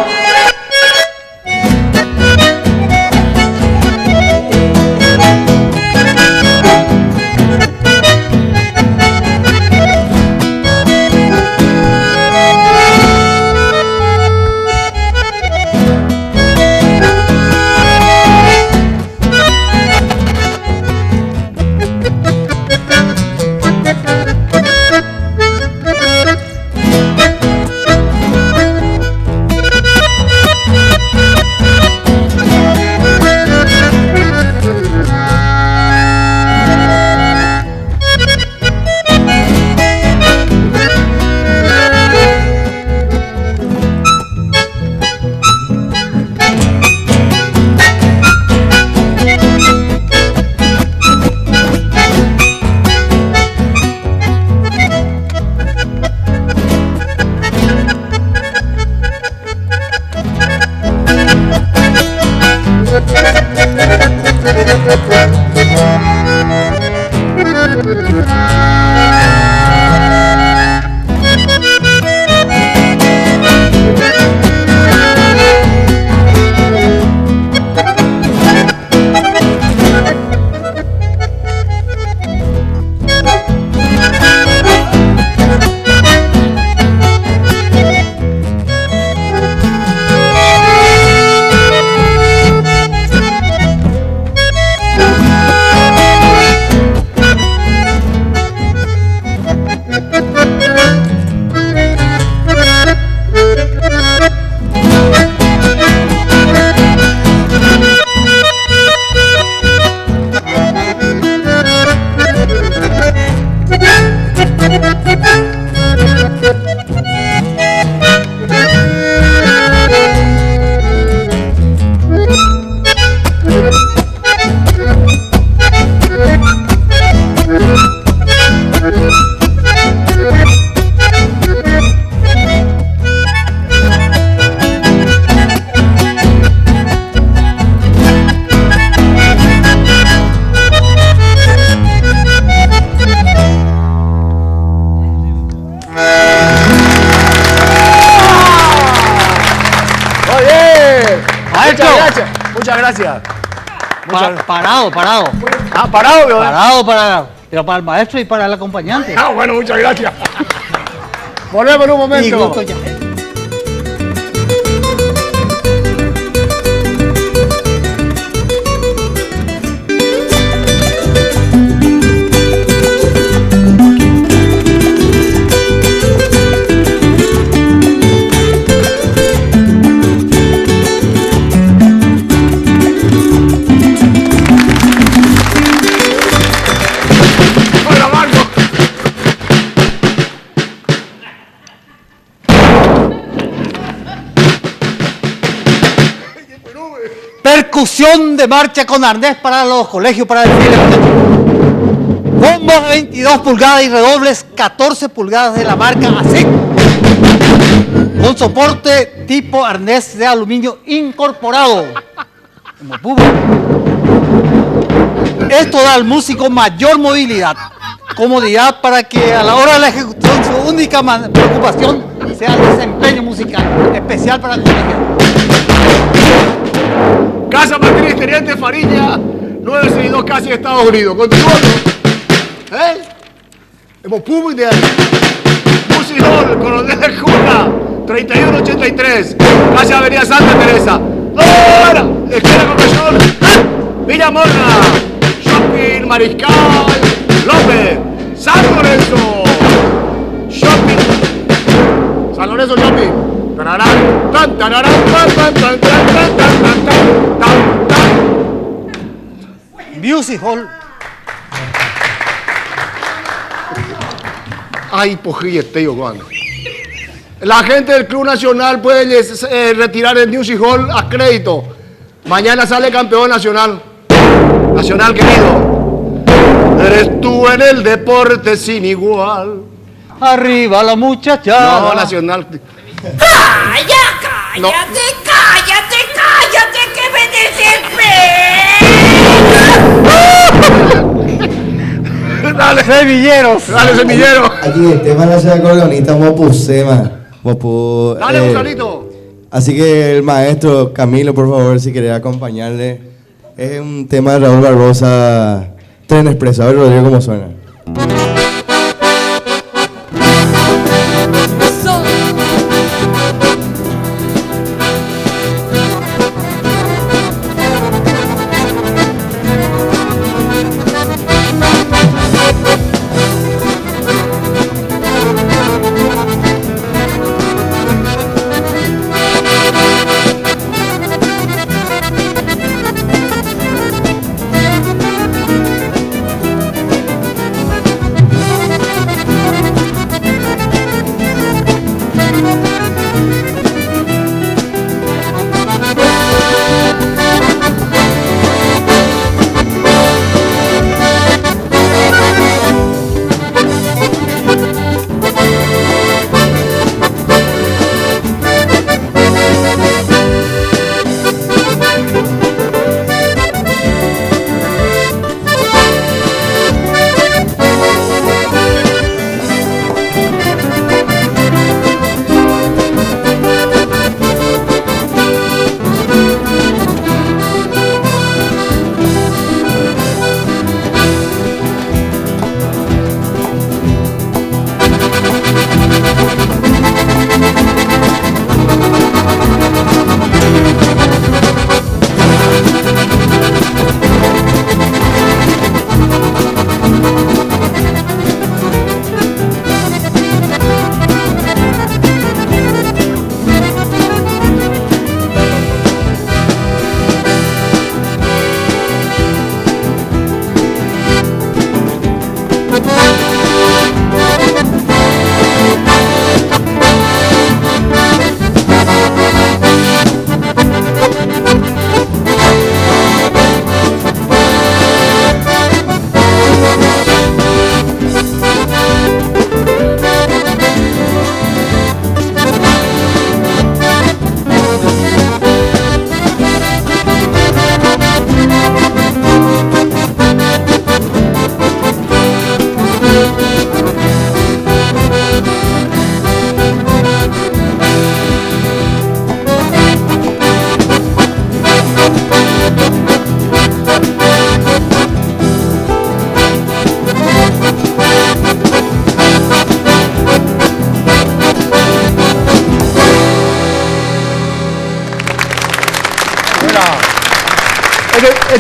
Speaker 2: gracias.
Speaker 3: Parado.
Speaker 2: Ah, parado, ¿no?
Speaker 3: Pero para el maestro y para el acompañante.
Speaker 2: Ah, bueno, muchas gracias. Volvemos en un momento.
Speaker 3: Y gusto ya. Percusión de marcha con arnés para los colegios para desfiles. Bombos de 22 pulgadas y redobles 14 pulgadas de la marca ASIC. Con soporte tipo arnés de aluminio incorporado. Esto da al músico mayor movilidad, comodidad para que a la hora de la ejecución su única preocupación sea el desempeño musical, especial para colegios.
Speaker 2: Casa Matriz Teniente Fariña, 962 casi Estados Unidos. Continuando. Hemos público de Music Hall, Coronel de Juna, 3183, calle Avenida Santa Teresa. ¡Ahora! Esquina Convención, Villa Morna, Shopping Mariscal, López, San Lorenzo, Shopping, San Lorenzo Shopping.
Speaker 3: Music Hall.
Speaker 2: Ay, pojilleteo, Juan. La gente del Club Nacional puede retirar el Music Hall a crédito. Mañana sale campeón nacional. Nacional, querido. Eres tú en el deporte sin igual.
Speaker 3: Arriba la muchacha.
Speaker 2: No, Nacional.
Speaker 13: ¡Cállate,
Speaker 2: No.
Speaker 13: cállate, que me desespero!
Speaker 2: Dale.
Speaker 3: Semilleros.
Speaker 2: Dale, semillero.
Speaker 6: Aquí el tema de la acordeonista Mopu Sema. Mopu.
Speaker 2: Dale, Gusanito.
Speaker 6: Así que el maestro Camilo, por favor, si querés acompañarle. Es un tema de Raúl Barbosa, Tren Expreso. A ver, Rodrigo, cómo suena.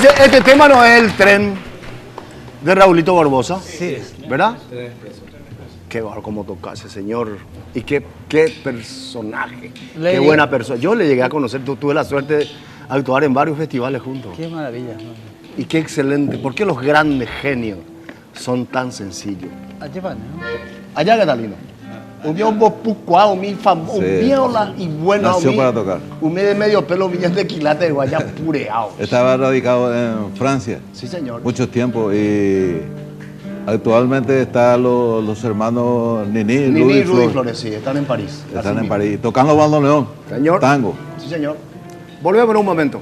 Speaker 2: Este tema no es el tren de Raulito Barbosa.
Speaker 3: Sí.
Speaker 2: ¿Verdad? Qué barro como toca ese señor. Y qué personaje. Qué buena persona. Yo le llegué a conocer, tuve la suerte de actuar en varios festivales juntos.
Speaker 3: Qué maravilla.
Speaker 2: Y qué excelente. ¿Por qué los grandes genios son tan sencillos?
Speaker 3: Allá van, ¿no?
Speaker 2: Allá, Catalino. Un viejo popuado, un viejo y bueno.
Speaker 13: Nació para tocar.
Speaker 2: Un de medio pelo, millas de quilate de guaya pureado.
Speaker 13: Estaba radicado en Francia.
Speaker 2: Sí, señor.
Speaker 13: Mucho tiempo y actualmente están los hermanos Nini y
Speaker 2: Rudy Flores, sí, están en París.
Speaker 13: Están en París, tocando bandoneón,
Speaker 2: señor.
Speaker 13: Tango.
Speaker 2: Sí, señor. Volvemos en un momento.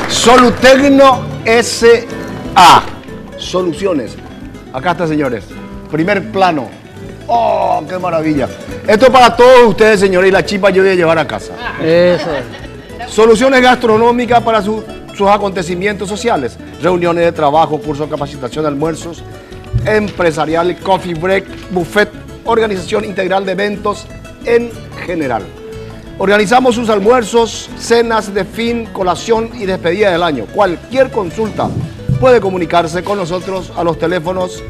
Speaker 2: Solutecno S.A. Soluciones. Acá está, señores. Primer plano. ¡Oh, qué maravilla! Esto es para todos ustedes, señores, y la chipa yo voy a llevar a casa.
Speaker 3: Eso.
Speaker 2: Soluciones gastronómicas para sus acontecimientos sociales. Reuniones de trabajo, cursos de capacitación, almuerzos, empresarial, coffee break, buffet, organización integral de eventos en general. Organizamos sus almuerzos, cenas de fin, colación y despedida del año. Cualquier consulta puede comunicarse con nosotros a los teléfonos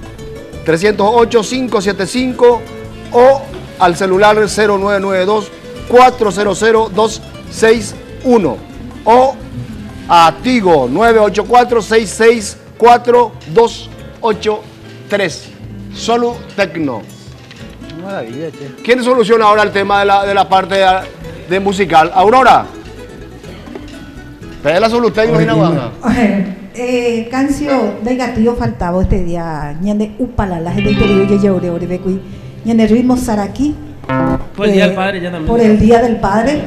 Speaker 2: 308-575 o al celular 0992-400-261 o a Tigo 984-664-283. Solutecno.
Speaker 3: Maravilla, che.
Speaker 2: ¿Quién soluciona ahora el tema de la parte de musical? Aurora. Pero la Solutecno y Nahuanga.
Speaker 4: Cancio de gatillo faltaba este día. Ñande upalala, gente interior ya lloré, orebecui. Ñande ritmo saraki.
Speaker 7: Por el Día del Padre ya también.
Speaker 4: Por el Día del Padre,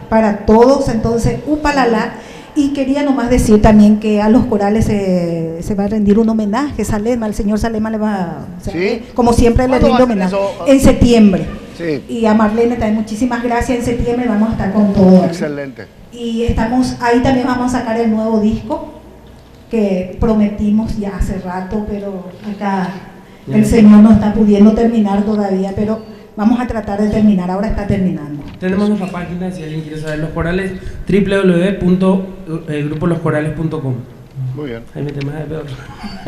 Speaker 4: para todos, entonces upalala. Y quería nomás decir también que a los corales se va a rendir un homenaje, Salema, al señor Salema le va,
Speaker 2: ¿Sí?
Speaker 4: como siempre le rinde homenaje, en septiembre.
Speaker 2: Sí.
Speaker 4: Y a Marlene también muchísimas gracias, en septiembre vamos a estar con todo.
Speaker 2: Excelente.
Speaker 4: Y estamos, ahí también vamos a sacar el nuevo disco, que prometimos ya hace rato, pero acá el Señor no está pudiendo terminar todavía, pero vamos a tratar de terminar, ahora está terminando.
Speaker 7: Tenemos nuestra página, si alguien quiere saber los corales, www.grupoloscorales.com.
Speaker 2: Muy bien.
Speaker 7: Ahí metemos de peor.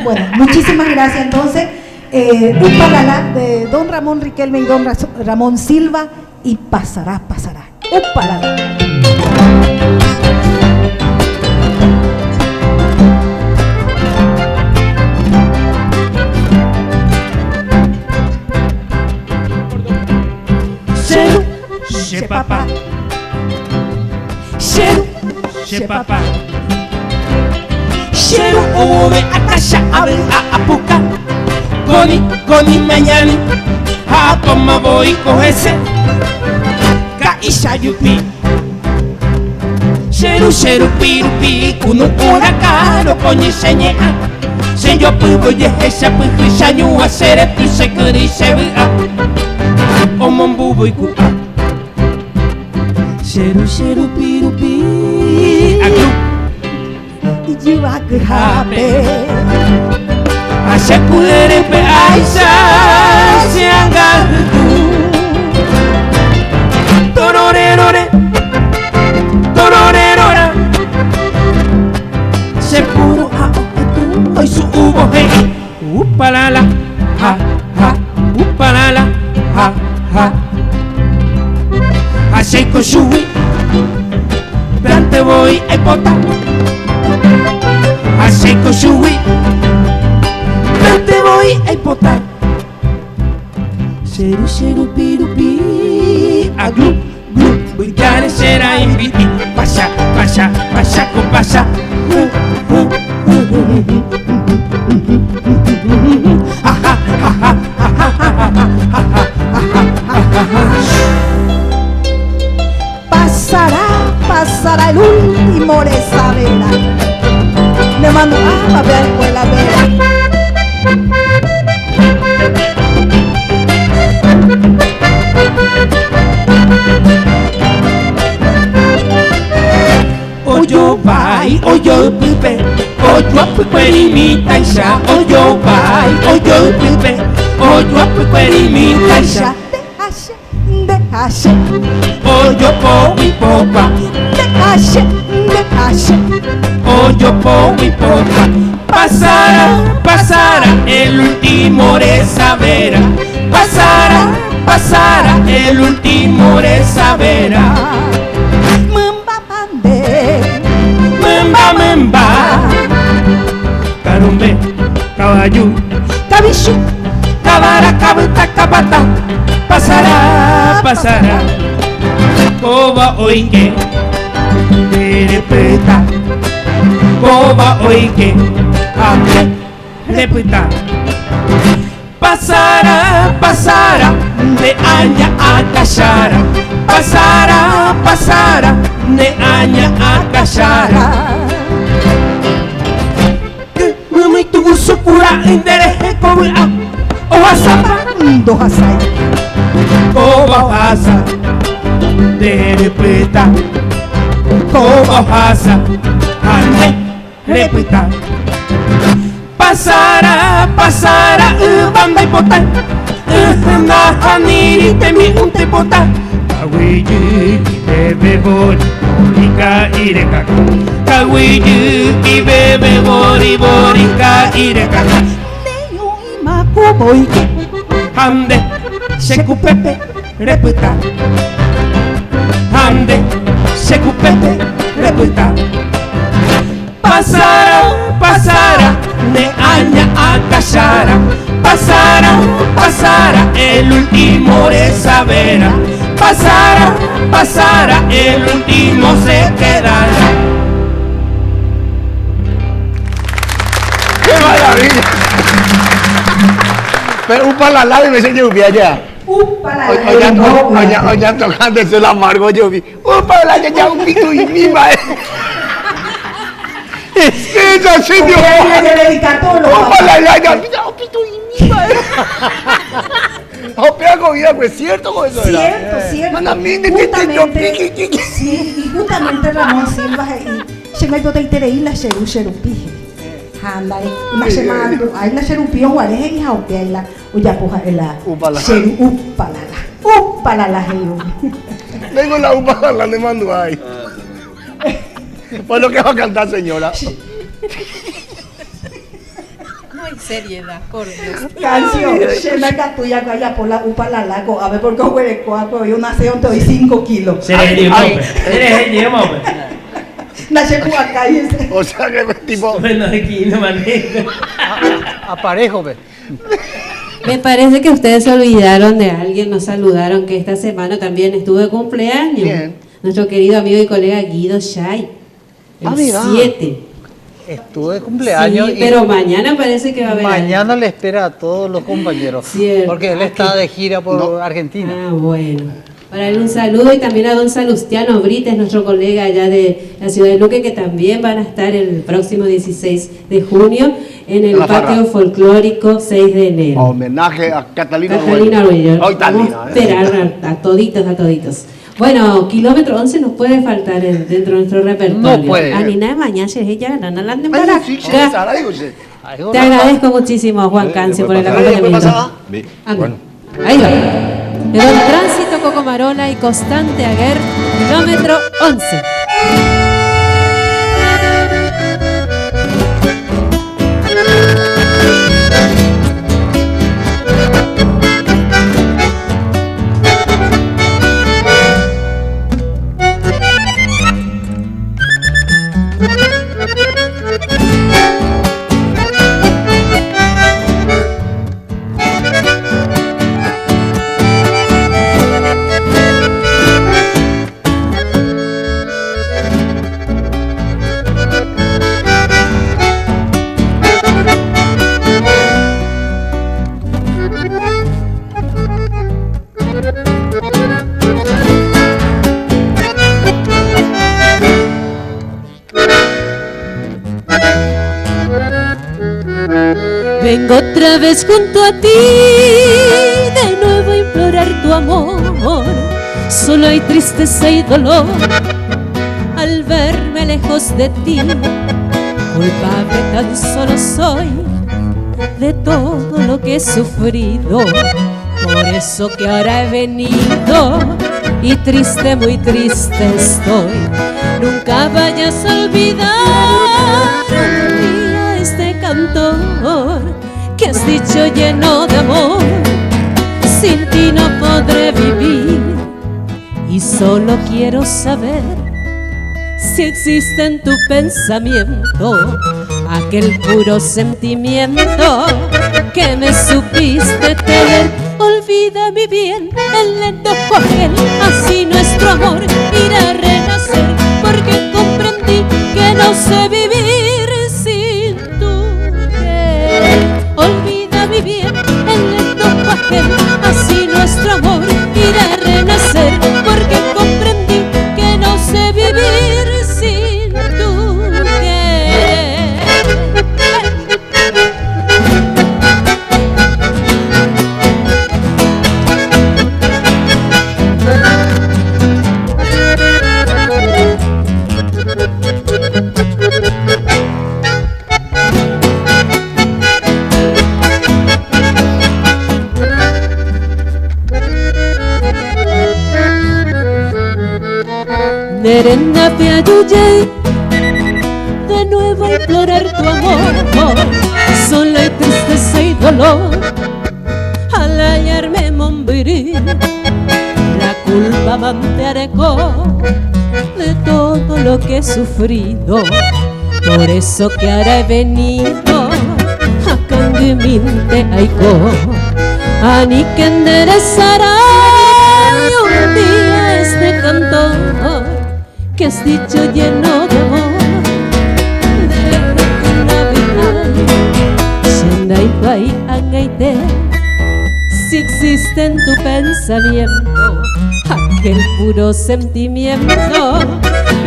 Speaker 4: Bueno, muchísimas gracias. Entonces, un palala de don Ramón Riquelme y don Ramón Silva, y pasará. Un palala.
Speaker 10: Che papá, cheiro, che papá, cheiro ove akasha abe a apuka, goni mañani, a toma voy kohese, kaisha yupi, cheiro pirupi, kunu urakaro konyisenye, se yo pugo yehesha puhishanyu asere tu sekuri shebua, omombubu ikupa. Cheiro pirupi aglu
Speaker 4: Ijiwak hape
Speaker 10: Asya kulere pe aisa Sianggaku Tororerore Tororerora Sepuro a tu Hoy su ubo he Upalala ha ha Upalala ha ha Seiko shui Plante voy a pota A seiko shui Plante voy a pota Cheiro pirupi Aglu glu Buitare será inviti Pasa con pasa
Speaker 4: Pasará el último de esa vela. Le mando a ver escuela vera.
Speaker 10: Oyo
Speaker 7: oyo pupe, oyo puperimita isha, oyo bai, oyo pupe, oyo puperimita isha. Oyo po y popa, oyo po y popa. Pasará el último rezavera. Pasará el último rezavera. Memba, carumbe, caballo, cabichu, cabara, cabata, cabata. Pasará, coba oike, repeta, coba oike, repeta. Pasará, de aña a cachara. Pasará, de aña a cachara. Mami tu gusto pura, endereje cobra, o asapa, dos asai. Coba pasa, de repeta, coba pasa, ande, repeta. Pasará, banda y potán, na haniri temi un te potán. Kawiyu y bebe borika ireka, kawiyu y bebe borika ireka. Neyo ima kuboike, ande. Shekupepe, repita. Ande, shekupepe, repita. Pasará, de aña a cachara. Pasará, el último rezavera. Pasará, el último se quedará.
Speaker 2: ¡Qué maravilla! Pero un palalá y me enseñó un allá. Oye, tocándose el amargo, yo vi. Un palalá ya un pito y mima. Eso sí, Dios. Un palalá ya un pito y mima. Opera con vida, pues cierto con eso.
Speaker 4: Cierto. Justamente Ramón Silva y se me dio de interés la xerupije. Anda, una semana, hay la xerupía o areje y jaupea la uya puja la upalala
Speaker 2: tengo la upalala de Manuay. Pues lo que va a cantar, señora.
Speaker 5: Ay, seriedad, por Dios.
Speaker 4: Canción, se me catuya calla por la upalala, a ver por qué huereco, yo nací donde hoy 5 kilos.
Speaker 2: O sea que tipo.
Speaker 3: Aparejo, ve.
Speaker 5: Me parece que ustedes se olvidaron de alguien, nos saludaron, que esta semana también estuvo de cumpleaños.
Speaker 2: Bien.
Speaker 5: Nuestro querido amigo y colega Guido Shay. El 7.
Speaker 3: Estuvo de cumpleaños.
Speaker 5: Sí, pero mañana parece que va a haber.
Speaker 3: Mañana le espera a todos los compañeros.
Speaker 5: Cierto.
Speaker 3: Porque él está de gira por Argentina.
Speaker 5: Ah, bueno. Para él un saludo y también a don Salustiano Brites, nuestro colega allá de la ciudad de Luque, que también van a estar el próximo 16 de junio en el patio folclórico 6 de enero.
Speaker 2: Homenaje a Catalina
Speaker 5: Arguello.
Speaker 2: Hoy
Speaker 5: Vamos a esperar a toditos. Bueno, kilómetro 11 nos puede faltar dentro de nuestro repertorio.
Speaker 3: No puede.
Speaker 5: Anina mañana se ella la
Speaker 2: Te
Speaker 5: Te agradezco muchísimo, Juan Cancio, por el acompañamiento. Bueno. Ahí va. De Don Tránsito Cocomarola y Constante Aguer, kilómetro 11.
Speaker 8: Vengo otra vez junto a ti, de nuevo a implorar tu amor. Solo hay tristeza y dolor al verme sentirme lejos de ti. Culpable tan solo soy de todo lo que he sufrido. Por eso que ahora he venido y triste, muy triste estoy. Nunca vayas a olvidar un día este cantor que has dicho lleno de amor. Sin ti no podré vivir y solo quiero saber si existe en tu pensamiento aquel puro sentimiento que me supiste tener. Olvida mi bien el lento aquel, así nuestro amor irá a renacer, porque comprendí que no sé vivir sin tu querer. Olvida mi bien el lento aquel, así nuestro amor irá a renacer, porque comprendí que no sé vivir sin tu querer. Nerena Piayuye, de nuevo a implorar tu amor, sola y tristeza y dolor, al hallarme en Mombirí, la culpa mantearego de todo lo que he sufrido. Por eso que ahora he venido a Candiminte Aiko, ani que enderezará un día este cantor que has dicho lleno de amor. Si existe en tu pensamiento aquel puro sentimiento,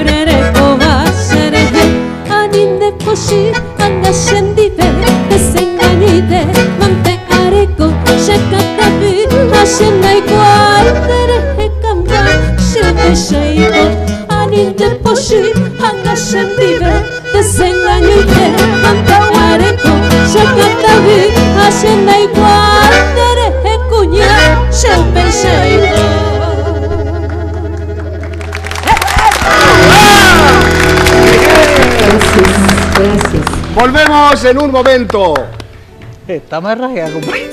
Speaker 8: Rereko Basharehe, Aninde Koshi, Angashendide, Desengañide, Mante Areko, Shekatabi, Hashenai Guarderehe Kamba, Shebe Shaiko. Aninde Poshi, Angashendide, Desengañide, Mante Areko, Shekatabi, Hashenai Guarderehe Kunya, Shebe Shaiko.
Speaker 2: Gracias. Volvemos en un momento.
Speaker 3: Está más rayada, compadre.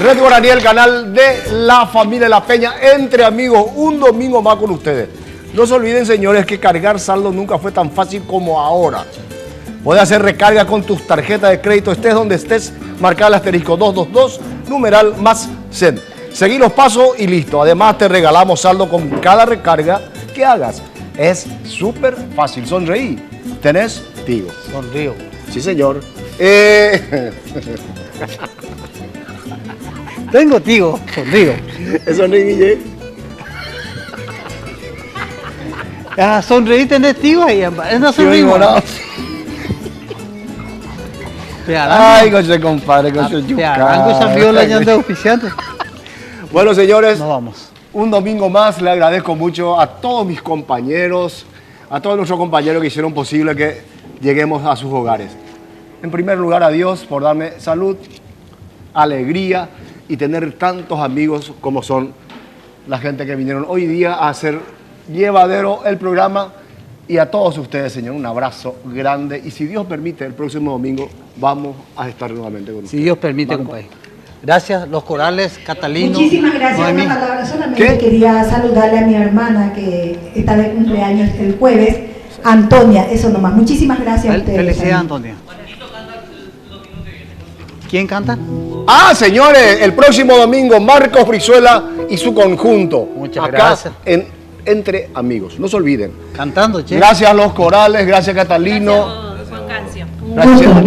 Speaker 2: Red Guaraní, el canal de la familia La Peña, entre amigos, un domingo más con ustedes. No se olviden, señores, que cargar saldo nunca fue tan fácil como ahora. Puedes hacer recarga con tus tarjetas de crédito, estés donde estés, marcar el asterisco 222, numeral más CEN. Seguí los pasos y listo. Además, te regalamos saldo con cada recarga que hagas. Es súper fácil. Sonreí. ¿Tenés? Tigo.
Speaker 3: Sonrío.
Speaker 2: Sí, señor.
Speaker 3: Tengo Tigo, sonrío.
Speaker 2: Sonríe, Guille.
Speaker 3: Ah, sonreí, tenés Tigo ahí. No sonrío.
Speaker 2: Ay, coche, compadre, coche, Bueno, señores,
Speaker 3: nos vamos.
Speaker 2: Un domingo más. Le agradezco mucho a todos mis compañeros, a todos nuestros compañeros que hicieron posible que lleguemos a sus hogares. En primer lugar, a Dios por darme salud, alegría y tener tantos amigos como son la gente que vinieron hoy día a hacer llevadero el programa. Y a todos ustedes, Señor, un abrazo grande. Y si Dios permite, el próximo domingo vamos a estar nuevamente con ustedes.
Speaker 3: Si Dios permite, compadre. Gracias, los corales, Catalino.
Speaker 4: Muchísimas gracias.
Speaker 3: Noemí.
Speaker 4: Una palabra solamente. Quería saludarle a mi hermana que está de cumpleaños el jueves, Antonia, eso nomás. Muchísimas gracias a ustedes.
Speaker 3: Felicidades, Antonia. ¿Quién canta?
Speaker 2: Ah, señores, el próximo domingo, Marcos Brizuela y su conjunto.
Speaker 3: Muchas
Speaker 2: acá
Speaker 3: gracias.
Speaker 2: Entre amigos, no se olviden.
Speaker 3: Cantando, che.
Speaker 2: Gracias a los corales, gracias Catalino.
Speaker 4: Gracias,
Speaker 2: Juan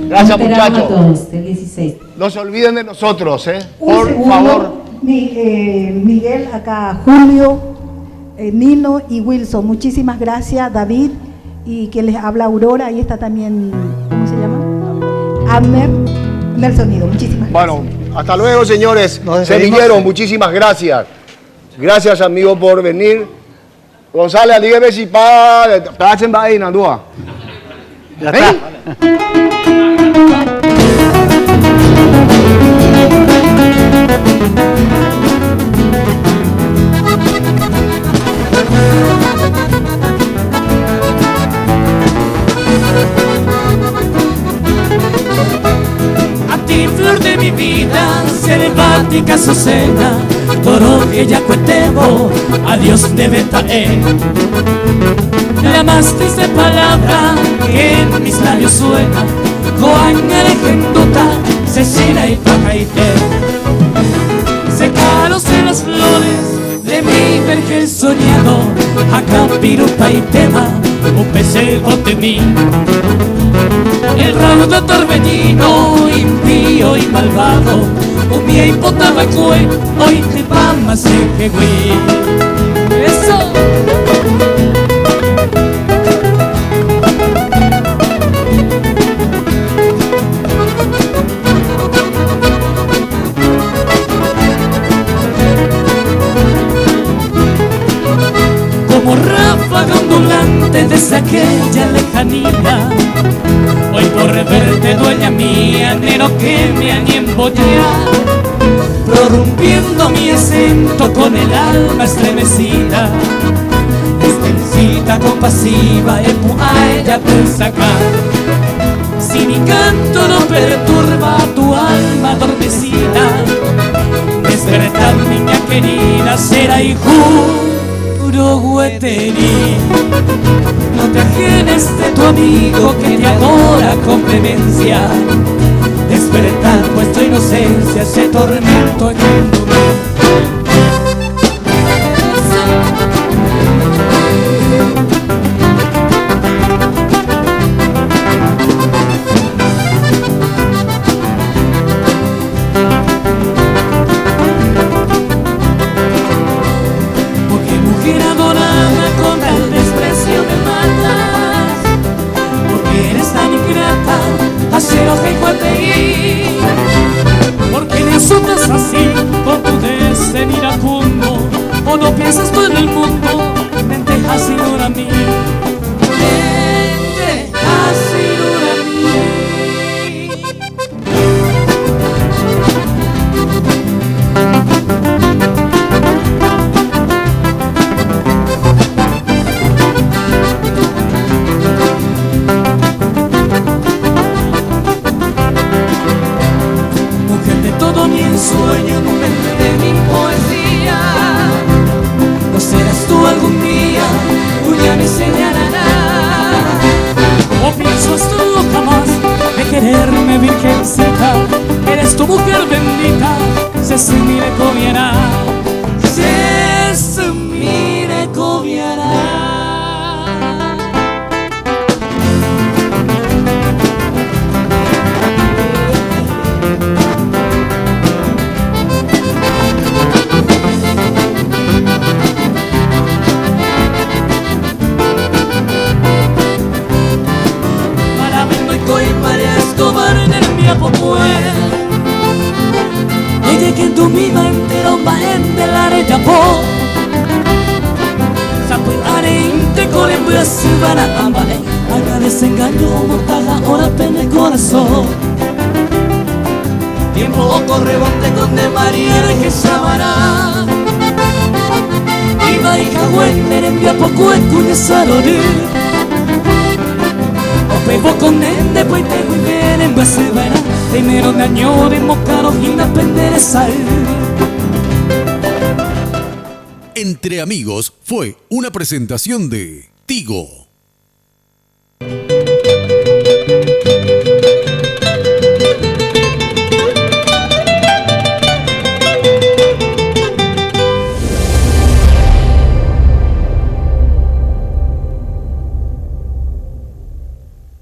Speaker 2: Gracias,
Speaker 4: Esperamos
Speaker 2: muchachos.
Speaker 4: a todos, el 16.
Speaker 2: No se olviden de nosotros,
Speaker 4: Un
Speaker 2: por
Speaker 4: segundo.
Speaker 2: favor.
Speaker 4: Miguel, acá Julio, Nino y Wilson. Muchísimas gracias, David. Y quien les habla, Aurora. Ahí está también, ¿cómo se llama? Abner del sonido. Muchísimas gracias.
Speaker 2: Bueno, hasta luego, señores. Semilleros, muchísimas gracias. Gracias, amigo, por venir. González, dígame si pasen va ahí, Nandúa.
Speaker 3: Ya está.
Speaker 10: A ti, flor de mi vida, selvática Azucena, toro que ya cuetebo, adiós de Betael. La más triste palabra que en mis labios suena, Coaña de Genduta, Cecina y Pacaité. Secáronse las flores de mi vergel soñado, acá pirupa y tema, un pesego de mí. El raudo torbellino, impío y malvado, un día impotaba cue, hoy te vamos a que eso. Como ráfaga ondulante desde aquella lejanía, hoy por verte dueña mía, anhelo que me han embollar, prorrumpiendo mi acento con el alma estremecida, extensita compasiva, el ella sacar. Si mi canto no perturba tu alma adormecida, despertar niña querida, será hijo Gueteri. No te ajenes de tu amigo que te adora con clemencia, despertar pues tu inocencia, ese tormento en tu porque le azotas así con tu desdén iracundo, o no piensas tú en el mundo, vente así a mí, vente así a mí. Sueño, momento de mi poesía, no serás tú algún día, tuya me señalará. ¿O piensas tú jamás de quererme, virgencita? Eres tu mujer bendita, se mire cobiará, se mire cobiará. Oye que tu vida entero va en del arena po Sapo arente con el brazo para amare haga desengaño mortal ahora pene el corazón tiempo o correbonte con de María que sabará iba y cagüen me envía poco escuña saloré o pego con él después te voy bien en base verá primero daño de mocaro y una pendereza.
Speaker 1: Entre Amigos fue una presentación de Tigo.